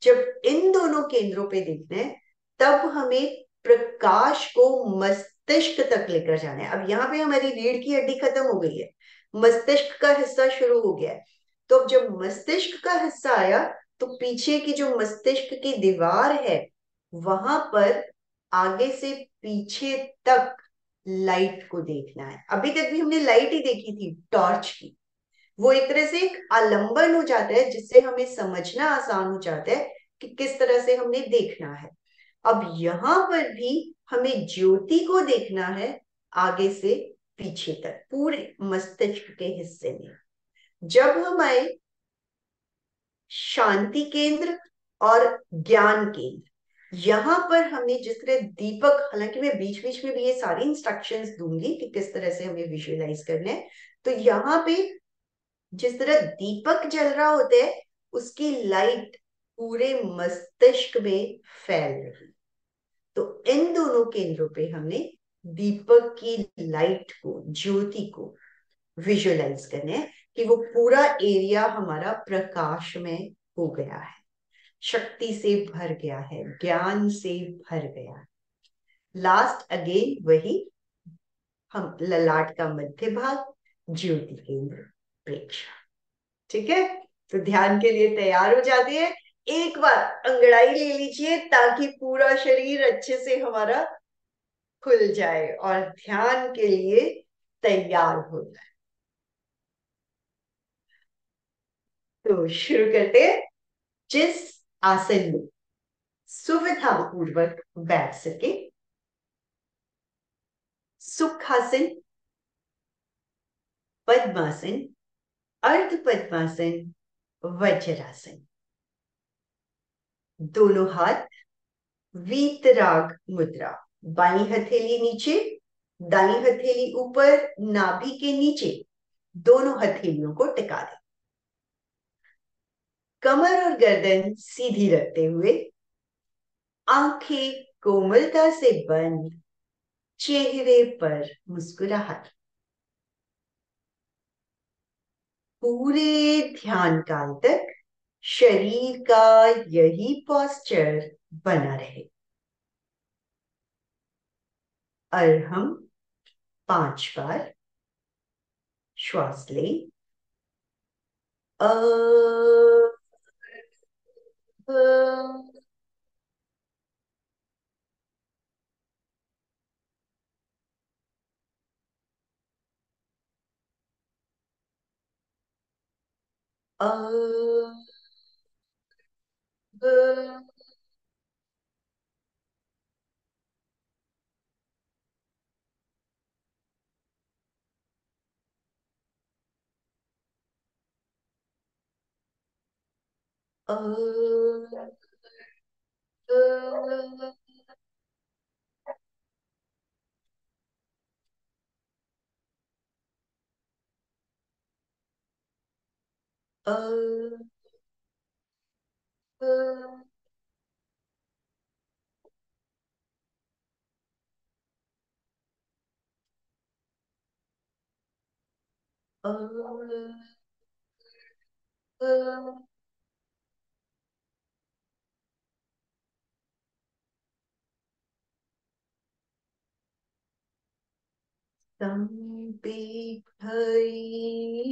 जब इन दोनों केंद्रों पे देखना है, तब हमें प्रकाश को मस्तिष्क तक लेकर जाना है। अब यहाँ पे हमारी रीढ़ की हड्डी खत्म हो गई है, मस्तिष्क का हिस्सा शुरू हो गया है। तो अब जब मस्तिष्क का हिस्सा आया, तो पीछे की जो मस्तिष्क की दीवार है, वहां पर आगे से पीछे तक लाइट को देखना है। अभी तक भी हमने लाइट ही देखी थी, टॉर्च की। वो एक तरह से एक आलंबन हो जाता है, जिससे हमें समझना आसान हो जाता है कि किस तरह से हमने देखना है। अब यहां पर भी हमें ज्योति को देखना है, आगे से पीछे तक पूरे मस्तिष्क के हिस्से में। जब हम आए शांति केंद्र और ज्ञान केंद्र, यहां पर हमें जिस तरह दीपक, हालांकि मैं बीच बीच में भी ये सारी इंस्ट्रक्शंस दूंगी कि किस तरह से हमें विजुअलाइज करना है। तो यहाँ पे जिस तरह दीपक जल रहा होता है, उसकी लाइट पूरे मस्तिष्क में फैल रही। तो इन दोनों केंद्रों पे हमने दीपक की लाइट को, ज्योति को विजुअलाइज करना है कि वो पूरा एरिया हमारा प्रकाश में हो गया है, शक्ति से भर गया है, ज्ञान से भर गया है। लास्ट अगेन वही, हम ललाट का मध्य भाग, ज्योति केंद्र, प्रेक्षा। ठीक है, तो ध्यान के लिए तैयार हो जाते हैं। एक बार अंगड़ाई ले लीजिए ताकि पूरा शरीर अच्छे से हमारा खुल जाए और ध्यान के लिए तैयार हो जाए। तो शुरू करते हैं। जिस आसन में सुविधा पूर्वक बैठ सके, सुखासन, पद्मासन, अर्ध पद्मासन, वज्रासन। दोनों हाथ वीतराग मुद्रा, बाई हथेली नीचे, दाई हथेली ऊपर, नाभि के नीचे दोनों हथेलियों को टिका दें। कमर और गर्दन सीधी रखते हुए, आंखें कोमलता से बंद, चेहरे पर मुस्कुराहट। पूरे ध्यान काल तक शरीर का यही पोस्चर बना रहे। और हम 5 बार श्वास लें। अ, अ, अ, अ, अ, अ, अ, अ, अ, अ, संपीत भई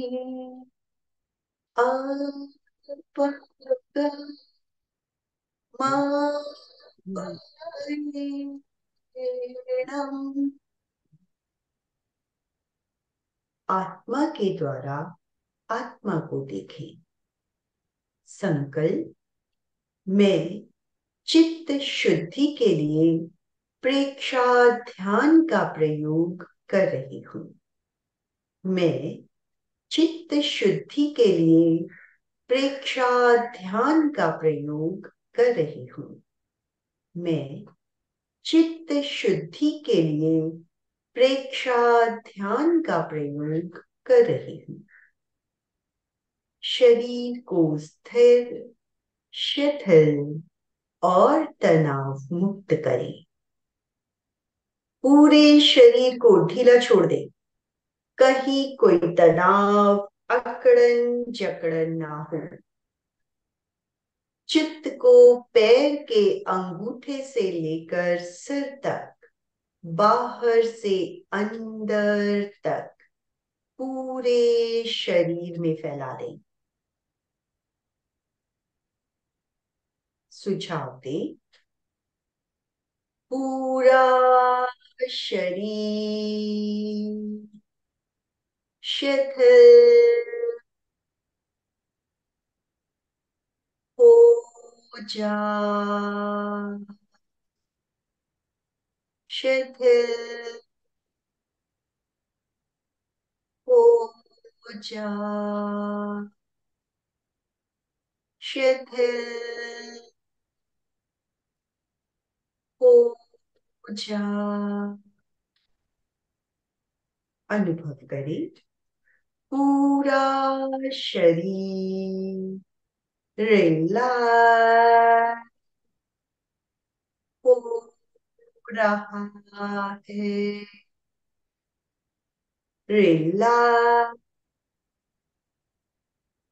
आत्मा के द्वारा आत्मा को देखें। संकल्प, मैं चित्त शुद्धि के लिए प्रेक्षा ध्यान का प्रयोग कर रही हूँ। मैं चित्त शुद्धि के लिए प्रेक्षा ध्यान का प्रयोग कर रही हूँ। मैं चित्त शुद्धि के लिए प्रेक्षा ध्यान का प्रयोग कर रही हूँ। शरीर को स्थिर, शिथिल और तनाव मुक्त करें। पूरे शरीर को ढीला छोड़ दें। कहीं कोई तनाव, अकड़न जकड़न ना हो। चित्त को पैर के अंगूठे से लेकर सिर तक, बाहर से अंदर तक पूरे शरीर में फैला दें। सुझाव दें। पूरा शरीर शिथिल हो जा, शिथिल हो जा, शिथिल हो जा। अनुभव करें। पूरा शरीर रिलैक्स हो रहा है, रिलैक्स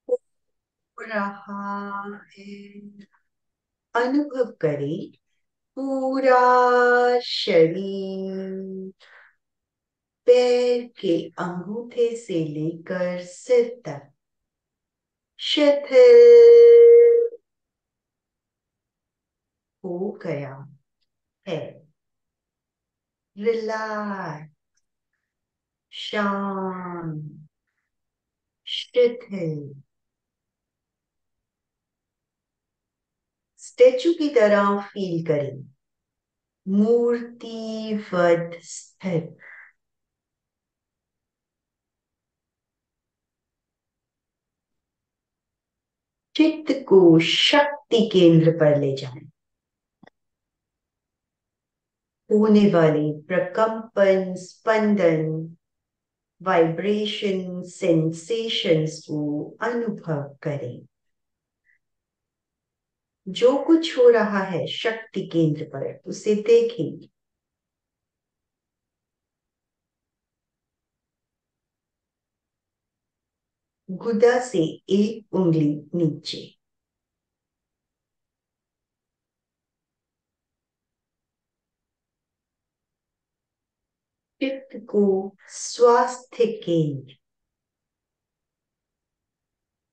हो रहा है। अनुभव करें। पूरा शरीर पैर के अंगूठे से लेकर सिर तक शिथिल हो गया है, रिलैक्स, शांत, शिथिल, स्टेचू की तरह फील करें। मूर्तिवत स्थिर। चित्त को शक्ति केंद्र पर ले जाएं। होने वाले प्रकंपन, स्पंदन, वाइब्रेशन, सेंसेशंस को अनुभव करें। जो कुछ हो रहा है शक्ति केंद्र पर उसे देखें। गुदा से एक उंगली नीचे। चित्त को स्वास्थ्य केंद्र,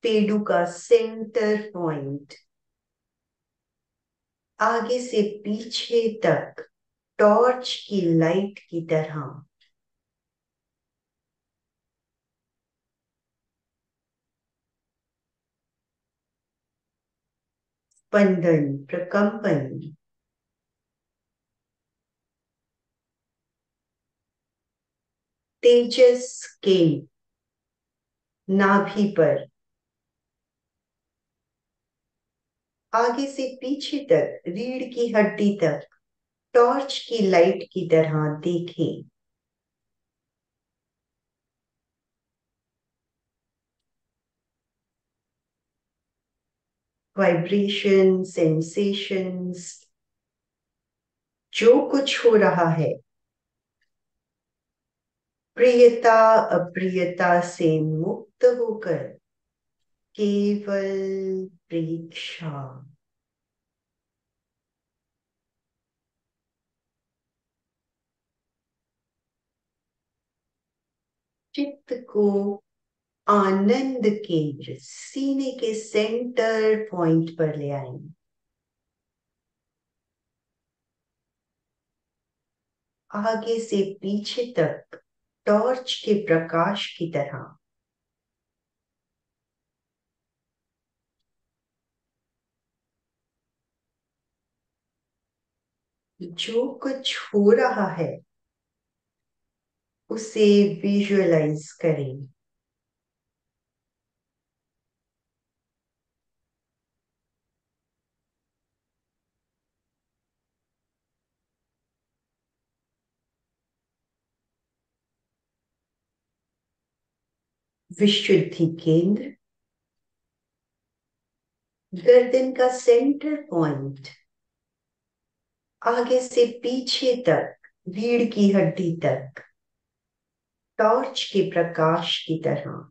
पेडू का सेंटर पॉइंट, आगे से पीछे तक टॉर्च की लाइट की तरह। स्पंदन, प्रकंपन, तेजस के नाभि पर, आगे से पीछे तक रीढ़ की हड्डी तक टॉर्च की लाइट की तरह देखें। वाइब्रेशन, सेंसेशंस, जो कुछ हो रहा है प्रियता अप्रियता से मुक्त होकर केवल प्रेक्षा। चित्त को आनंद केंद्र, सीने के सेंटर पॉइंट पर ले आएं। आगे से पीछे तक टॉर्च के प्रकाश की तरह। जो कुछ हो रहा है उसे विजुअलाइज करें। विशुद्धि केंद्र, गर्दन का सेंटर पॉइंट, आगे से पीछे तक रीढ़ की हड्डी तक। टॉर्च के प्रकाश की तरह।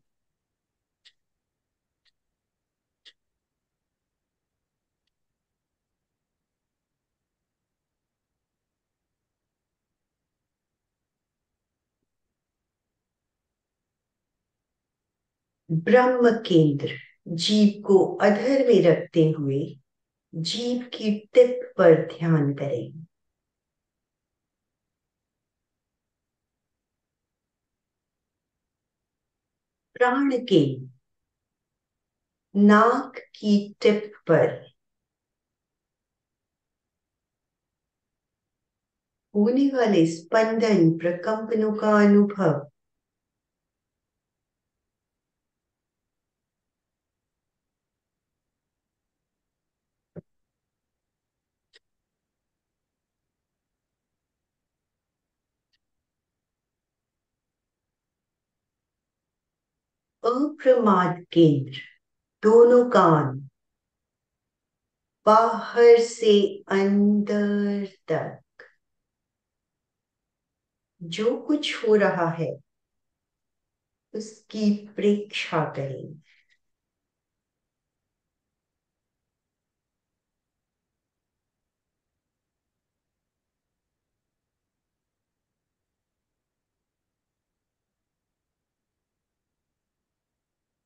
ब्रह्म केंद्र, जीभ को अधर में रखते हुए जीभ की टिप पर ध्यान करें। प्राण केंद्र, नाक की टिप पर। होने वाले स्पंदन प्रकंपनों का अनुभव। अप्रमाद केंद्र, दोनों कान, बाहर से अंदर तक जो कुछ हो रहा है उसकी प्रेक्षा करें।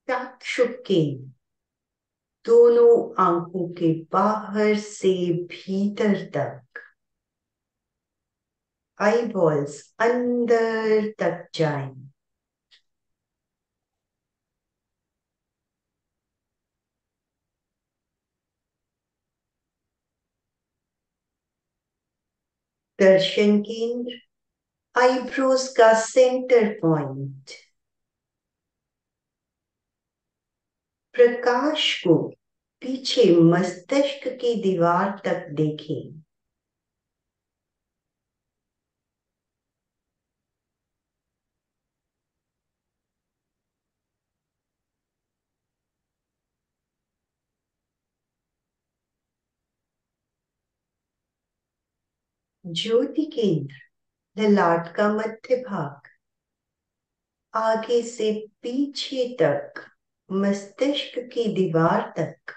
चाक्षु केंद्र, दोनों आंखों के बाहर से भीतर तक, आई बॉल्स अंदर तक जाएं। दर्शन केंद्र, आईब्रोज का सेंटर पॉइंट। प्रकाश को पीछे मस्तिष्क की दीवार तक देखें। ज्योति केंद्र, ललाट का मध्य भाग, आगे से पीछे तक, मस्तिष्क की दीवार तक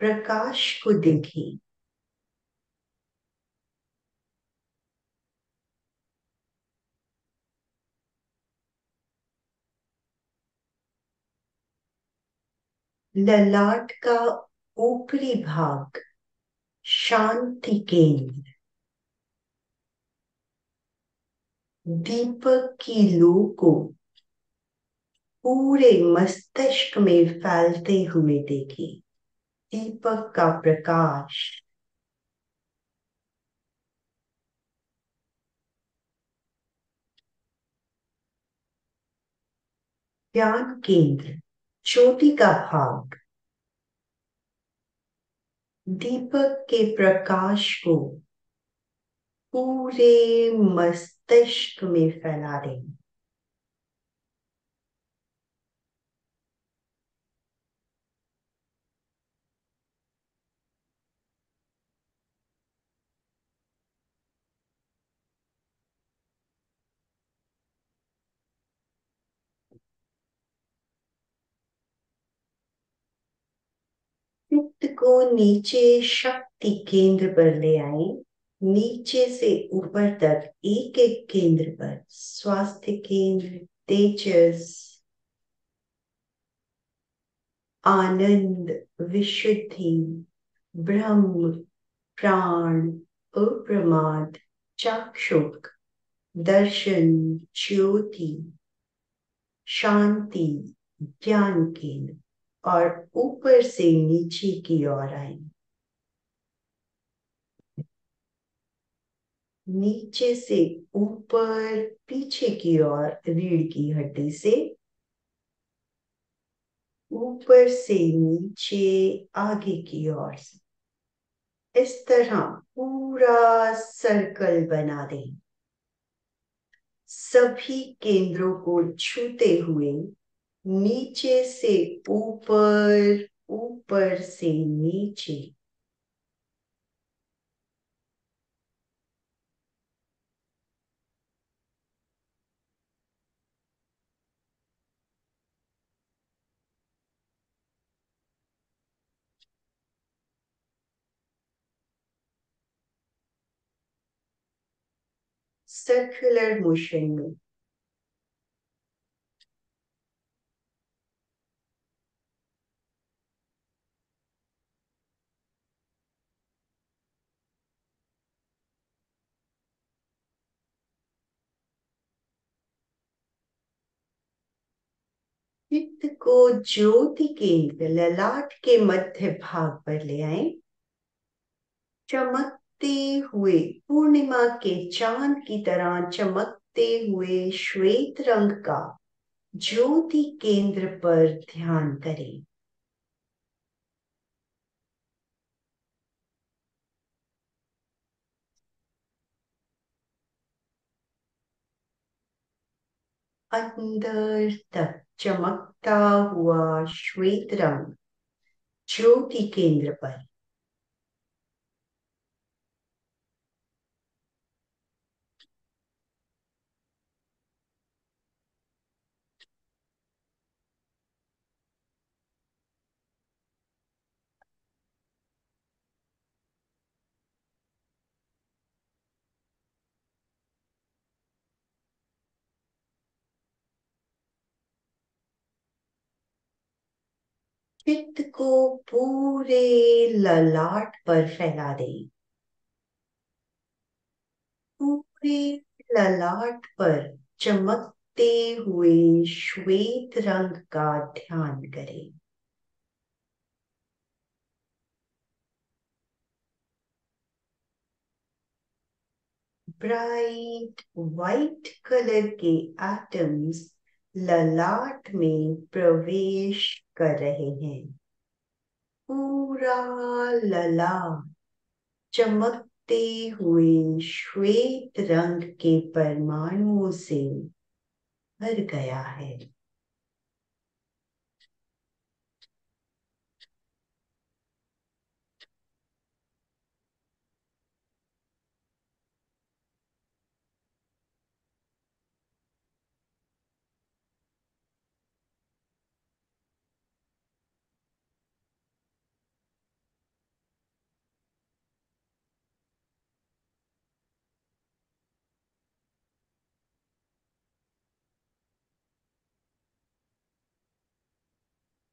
प्रकाश को देखें। ललाट का ऊपरी भाग, शांति केंद्र, दीपक की लू को पूरे मस्तिष्क में फैलते हुए देखें। दीपक का प्रकाश। ध्यान केंद्र, चोटी का भाग, दीपक के प्रकाश को पूरे मस्तिष्क में फैला दें। चित्त को नीचे शक्ति केंद्र पर ले आए। नीचे से ऊपर तक एक एक केंद्र पर स्वास्थ्य केंद्र, तेजस, आनंद, विशुद्धि, ब्रह्म, प्राण, अप्रमाद, चाक्षुक, दर्शन, ज्योति, शांति, ज्ञान केंद्र और ऊपर से नीचे की ओर आए। नीचे से ऊपर पीछे की ओर रीढ़ की हड्डी से, ऊपर से नीचे आगे की ओर से, इस तरह पूरा सर्कल बना दें। सभी केंद्रों को छूते हुए नीचे से ऊपर, ऊपर से नीचे। सर्कुलर मोशन में। चित्त को ज्योति केंद्र ललाट के मध्य भाग पर ले आए। चमकते हुए पूर्णिमा के चांद की तरह चमकते हुए श्वेत रंग का ज्योति केंद्र पर ध्यान करें। अंदर तक चमकता हुआ श्वेत रंग ज्योति केंद्र पर। चित्त को पूरे ललाट पर फैला दें। पूरे ललाट पर चमकते हुए श्वेत रंग का ध्यान करें। ब्राइट वाइट कलर के एटम्स ललाट में प्रवेश कर रहे हैं। पूरा ललाट चमकते हुए श्वेत रंग के परमाणुओं से भर गया है।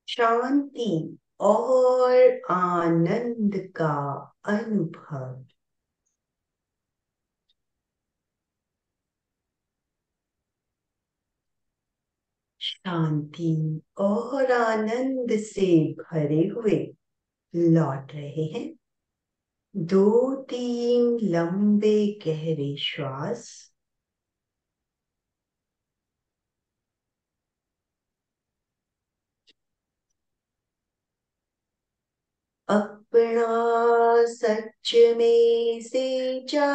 शांति और आनंद का अनुभव। शांति और आनंद से भरे हुए लौट रहे हैं। 2-3 लंबे गहरे श्वास। अपना सच में से जा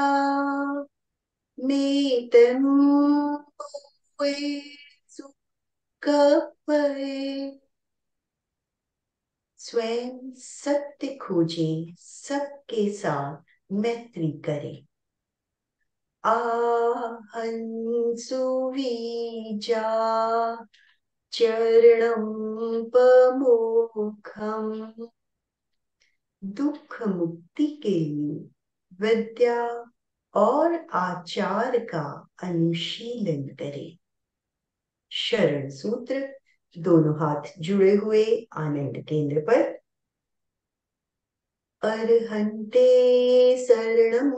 में तन हुए सुख पाए। स्वयं सत्य खोजे, सबके साथ मैत्री करे। आहंसुवीजा चरणम पमोखम। दुख मुक्ति के लिए विद्या और आचार का अनुशीलन करें। शरण सूत्र। दोनों हाथ जुड़े हुए आनंद केंद्र पर। अर्हन्ते शरणं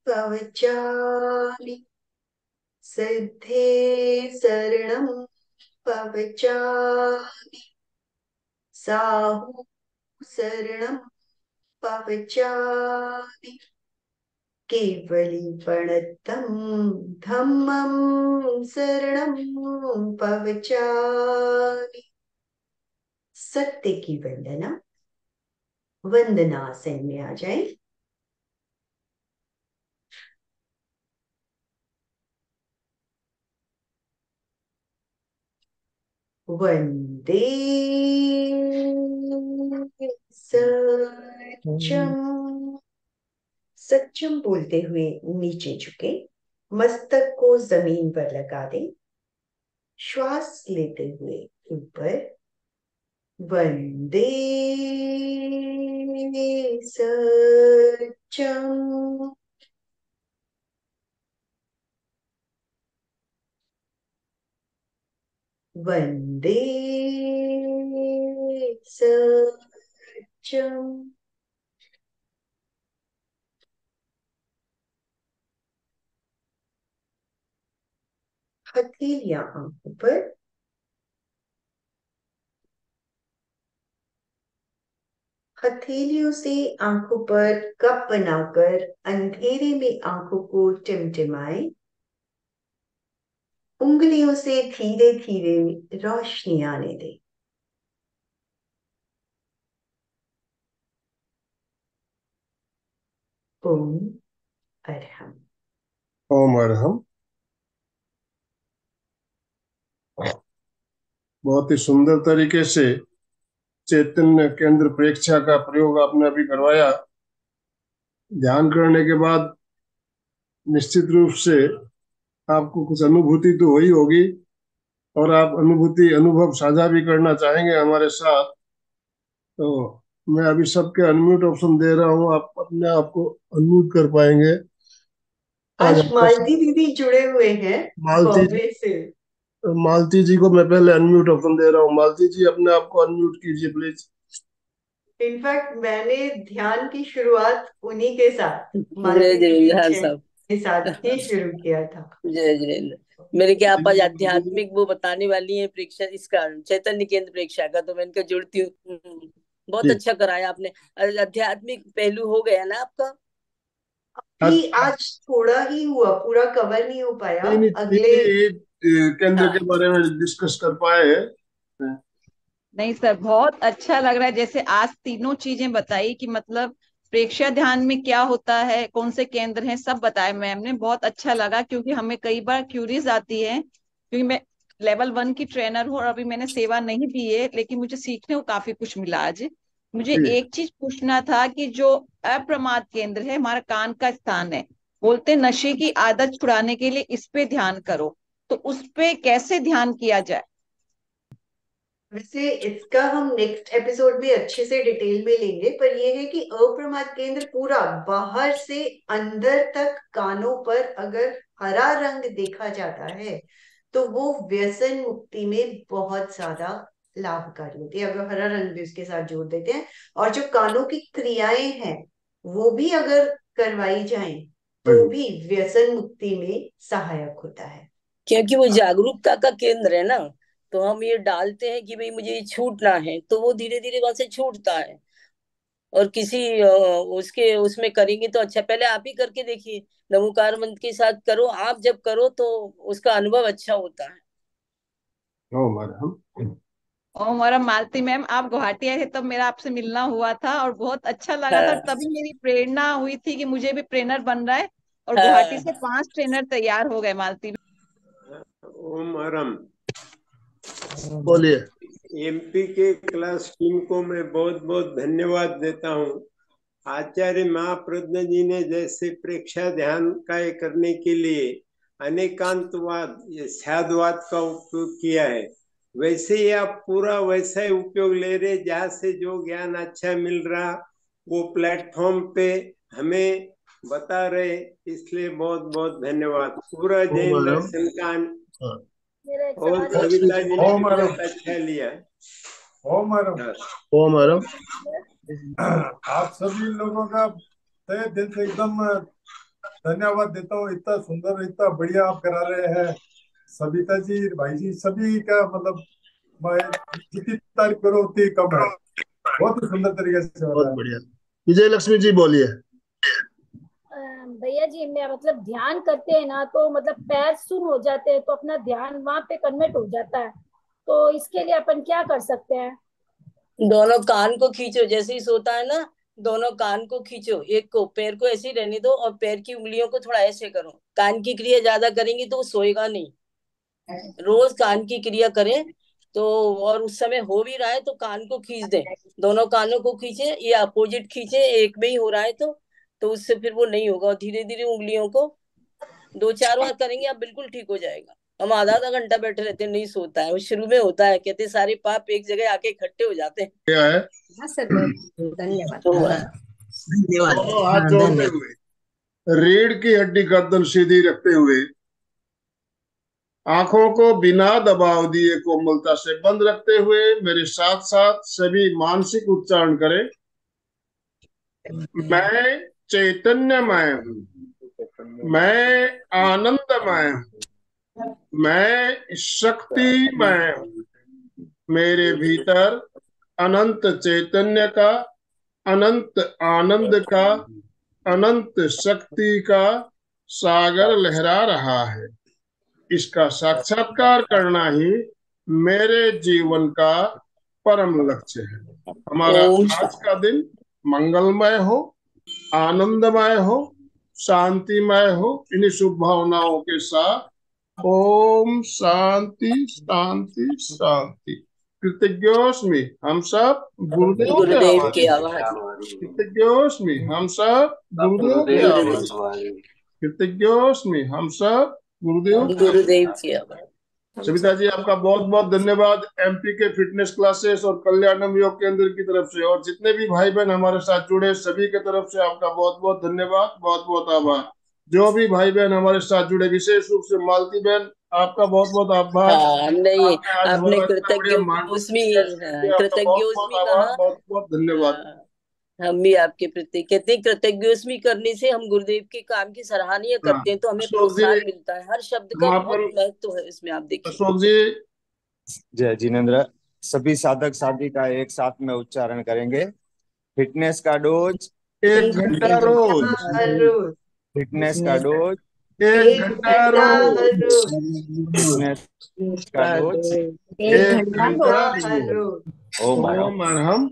पवचामि। सिद्धे शरणं पवचामि। साहु शरणं पवचामि। केवलीपणतं धम्मं शरणं पवचामि। सत्य की वंदना। वंदनासन में आ जाए। वंदे सत्यम। सत्यम बोलते हुए नीचे झुके, मस्तक को जमीन पर लगा दें। श्वास लेते हुए ऊपर। वंदे सत्यम। वंदे सत्यम। हथेलियां आंखों पर, हथेलियों से आंखों पर कप बनाकर अंधेरे में आंखों को टिमटिमाए। उंगलियों से धीरे धीरे रोशनी आने दे। ओम अरहम। ओम अरहम। बहुत ही सुंदर तरीके से चैतन्य केंद्र प्रेक्षा का प्रयोग आपने अभी करवाया। ध्यान करने के बाद निश्चित रूप से आपको कुछ अनुभूति तो हुई होगी, और आप अनुभव साझा भी करना चाहेंगे हमारे साथ। तो मैं अभी सबके अनम्यूट ऑप्शन दे रहा हूँ, आप अपने आप को अनम्यूट कर पाएंगे। आज आज हमारे साथ मालती दीदी जुड़े हुए हैं मालती बॉम्बे से। मालती जी को मैं पहले अनम्यूट ऑप्शन दे रहा हूँ। मालती जी अपने आप को अनम्यूट कीजिए प्लीज। इनफैक्ट मैंने ध्यान की शुरुआत उन्हीं के साथ, जय मालती दीदी जिनेन्द्र जैन साहब। के साथ ही शुरू किया था। जय जिनेन्द्र। मेरे क्या आप आज आध्यात्मिक वो बताने वाली है परीक्षा, इसका चैतन्य केंद्र परीक्षा का, तो मैं इनका जुड़ती हूँ। बहुत जी। अच्छा कराया आपने। आध्यात्मिक पहलू हो गया ना आपका। भी आज थोड़ा ही हुआ, पूरा कवर नहीं हो पाया। तीन अगले ही केंद्र के हाँ बारे में डिस्कस कर पाए हैं। नहीं सर, बहुत अच्छा लग रहा है। जैसे आज तीनों चीजें बताई कि मतलब प्रेक्षा ध्यान में क्या होता है, कौन से केंद्र हैं, सब बताया मैम ने। बहुत अच्छा लगा, क्योंकि हमें कई बार क्यूरीज आती है, क्योंकि मैं लेवल 1 की ट्रेनर हूँ और अभी मैंने सेवा नहीं दी है, लेकिन मुझे सीखने को काफी कुछ मिला आज। मुझे जी। एक चीज पूछना था कि जो अप्रमाद केंद्र है, हमारा कान का स्थान है, बोलते हैं नशे की आदत छुड़ाने के लिए इस पे ध्यान करो, तो उस पे कैसे ध्यान किया जाए? वैसे इसका हम नेक्स्ट एपिसोड में अच्छे से डिटेल में लेंगे, पर यह है कि अप्रमाद केंद्र पूरा बाहर से अंदर तक कानों पर अगर हरा रंग देखा जाता है तो वो व्यसन मुक्ति में बहुत ज्यादा लाभकारी होती है, अगर हरा रंग भी उसके साथ जोड़ देते हैं। और जो कानों की क्रियाएं हैं वो भी अगर करवाई जाएं हाँ तो जी। भी व्यसन मुक्ति में सहायक होता है। क्योंकि वो जागरूकता का केंद्र है ना, तो हम ये डालते हैं कि भाई मुझे ये छूटना है, तो वो धीरे धीरे वहां से छूटता है। और किसी उसके उसमें करेंगे तो अच्छा। पहले आप ही करके देखिए, नमोकार मंत्र के साथ करो। आप जब करो तो उसका अनुभव अच्छा होता है। ओम अरहम। और हमारा मालती मैम, आप गुवाहाटी आए थे तब मेरा आपसे मिलना हुआ था और बहुत अच्छा लगा था। हाँ तभी मेरी प्रेरणा हुई थी कि मुझे भी ट्रेनर बन रहा है, और गुवाहाटी से हाँ 5 ट्रेनर तैयार हो गए मालती ओम अरम। बोलिए। एमपी के क्लास टीम को मैं बहुत बहुत धन्यवाद देता हूँ। आचार्य महाप्रज्ञ जी ने जैसे प्रेक्षा ध्यान का करने के लिए अनेकांतवाद ये साधुवाद का उपयोग किया है, वैसे ही आप पूरा वैसा ही उपयोग ले रहे, जहाँ से जो ज्ञान अच्छा मिल रहा वो प्लेटफॉर्म पे हमें बता रहे, इसलिए बहुत बहुत धन्यवाद। पूरा ओम जैन अरहम। दर्शन का हाँ। और कविता जी ने भी ओम अरम। बहुत अच्छा लिया। ओम अरम। हाँ। ओम अरहम। आप सभी लोगों का तहे दिल से एकदम धन्यवाद देता हूँ। इतना सुंदर, इतना बढ़िया आप करा रहे हैं। सविता जी, भाई जी, सभी का मतलब मैं जितनी तारीफ करो उतनी कम है। बहुत ही सुंदर तरीके से बहुत बताया। बढ़िया। विजय लक्ष्मी जी बोलिए। भैया जी, मैं मतलब ध्यान करते हैं ना तो मतलब पैर सुन हो जाते हैं, तो अपना ध्यान वहां पे कन्वर्ट हो जाता है। तो इसके लिए अपन क्या कर सकते हैं? दोनों कान को खींचो, जैसे ही सोता है ना, दोनों कान को खींचो। एक को पैर को ऐसे ही रहने दो और पैर की उंगलियों को थोड़ा ऐसे करो। कान की क्रिया ज्यादा करेंगी तो वो सोएगा नहीं। रोज कान की क्रिया करें तो, और उस समय हो भी रहा है तो कान को खींच दें। दोनों कानों को खींचे, ये अपोजिट खींचे, एक में ही हो रहा है तो उससे फिर वो नहीं होगा। और धीरे धीरे उंगलियों को 2-4 बार करेंगे, आप बिल्कुल ठीक हो जाएगा। हम आधा आधा घंटा बैठे रहते हैं, नहीं सोता है वो। शुरू में होता है, कहते सारे पाप एक जगह आके इकट्ठे हो जाते हैं। क्या है? हाँ सर, बहुत धन्यवाद। तो धन्यवाद। दोनों हाथ हाँ, जोड़ते धन्यवाद। हुए, रीढ़ की हड्डी गर्दन सीधी रखते हुए, आंखों को बिना दबाव दिए कोमलता से बंद रखते हुए मेरे साथ साथ सभी मानसिक उच्चारण करें। मैं चैतन्यमय हूँ, मैं आनंदमय हूँ, मैं शक्तिमय हूँ। मेरे भीतर अनंत चैतन्य का, अनंत आनंद का, अनंत शक्ति का सागर लहरा रहा है। इसका साक्षात्कार करना ही मेरे जीवन का परम लक्ष्य है। हमारा ओम आज का दिन मंगलमय हो, आनंदमय हो, शांतिमय हो। इन्हीं शुभ भावनाओं के साथ ओम शांति शांति शांति। कृतज्ञोस्मि हम सब गुरुदेव के गुरुदेव के आभारी। आभारी। कृतज्ञोस्मि हम सब गुरुदेव के आभारी। कृतज्ञोस्मि हम सब गुरुदेव के गुरुदेव के आभारी। सविता जी, आपका बहुत बहुत धन्यवाद एमपी के फिटनेस क्लासेस और कल्याणम योग केंद्र की तरफ से, और जितने भी भाई बहन हमारे साथ जुड़े सभी के तरफ से आपका बहुत बहुत धन्यवाद, बहुत बहुत आभार। जो भी भाई बहन हमारे साथ जुड़े, विशेष रूप से मालती बहन, आपका बहुत बहुत आभार। हाँ, नहीं आपने आज आपने हमारा इतना बढ़िया कृतज्ञोस्मी, मार्गदर्शन किया, आपका बहुत बहुत कृतज्ञोस्मी आभार, कहा। बहुत बहुत धन्यवाद। हाँ, हम भी आपके प्रति कहते हैं, कृतज्ञोस्मी करने से हम गुरुदेव के काम की सराहनीय हाँ, करते हैं तो हमें अशोक जी, प्रोत्साहन मिलता है। हर शब्द का बहुत समापन महत्व है इसमें, आप देखिए। अशोक जी, जय जिनेन्द्र। सभी साधक साधिका एक साथ में उच्चारण करेंगे। फिटनेस का डोज 1 घंटा रोज, हर रोज, फिटनेस का डोज 1 1 घंटा घंटा रोज, हर रोज, फिटनेस का डोज 1 1 घंटा घंटा हर रोज। ओम ओम अरहम।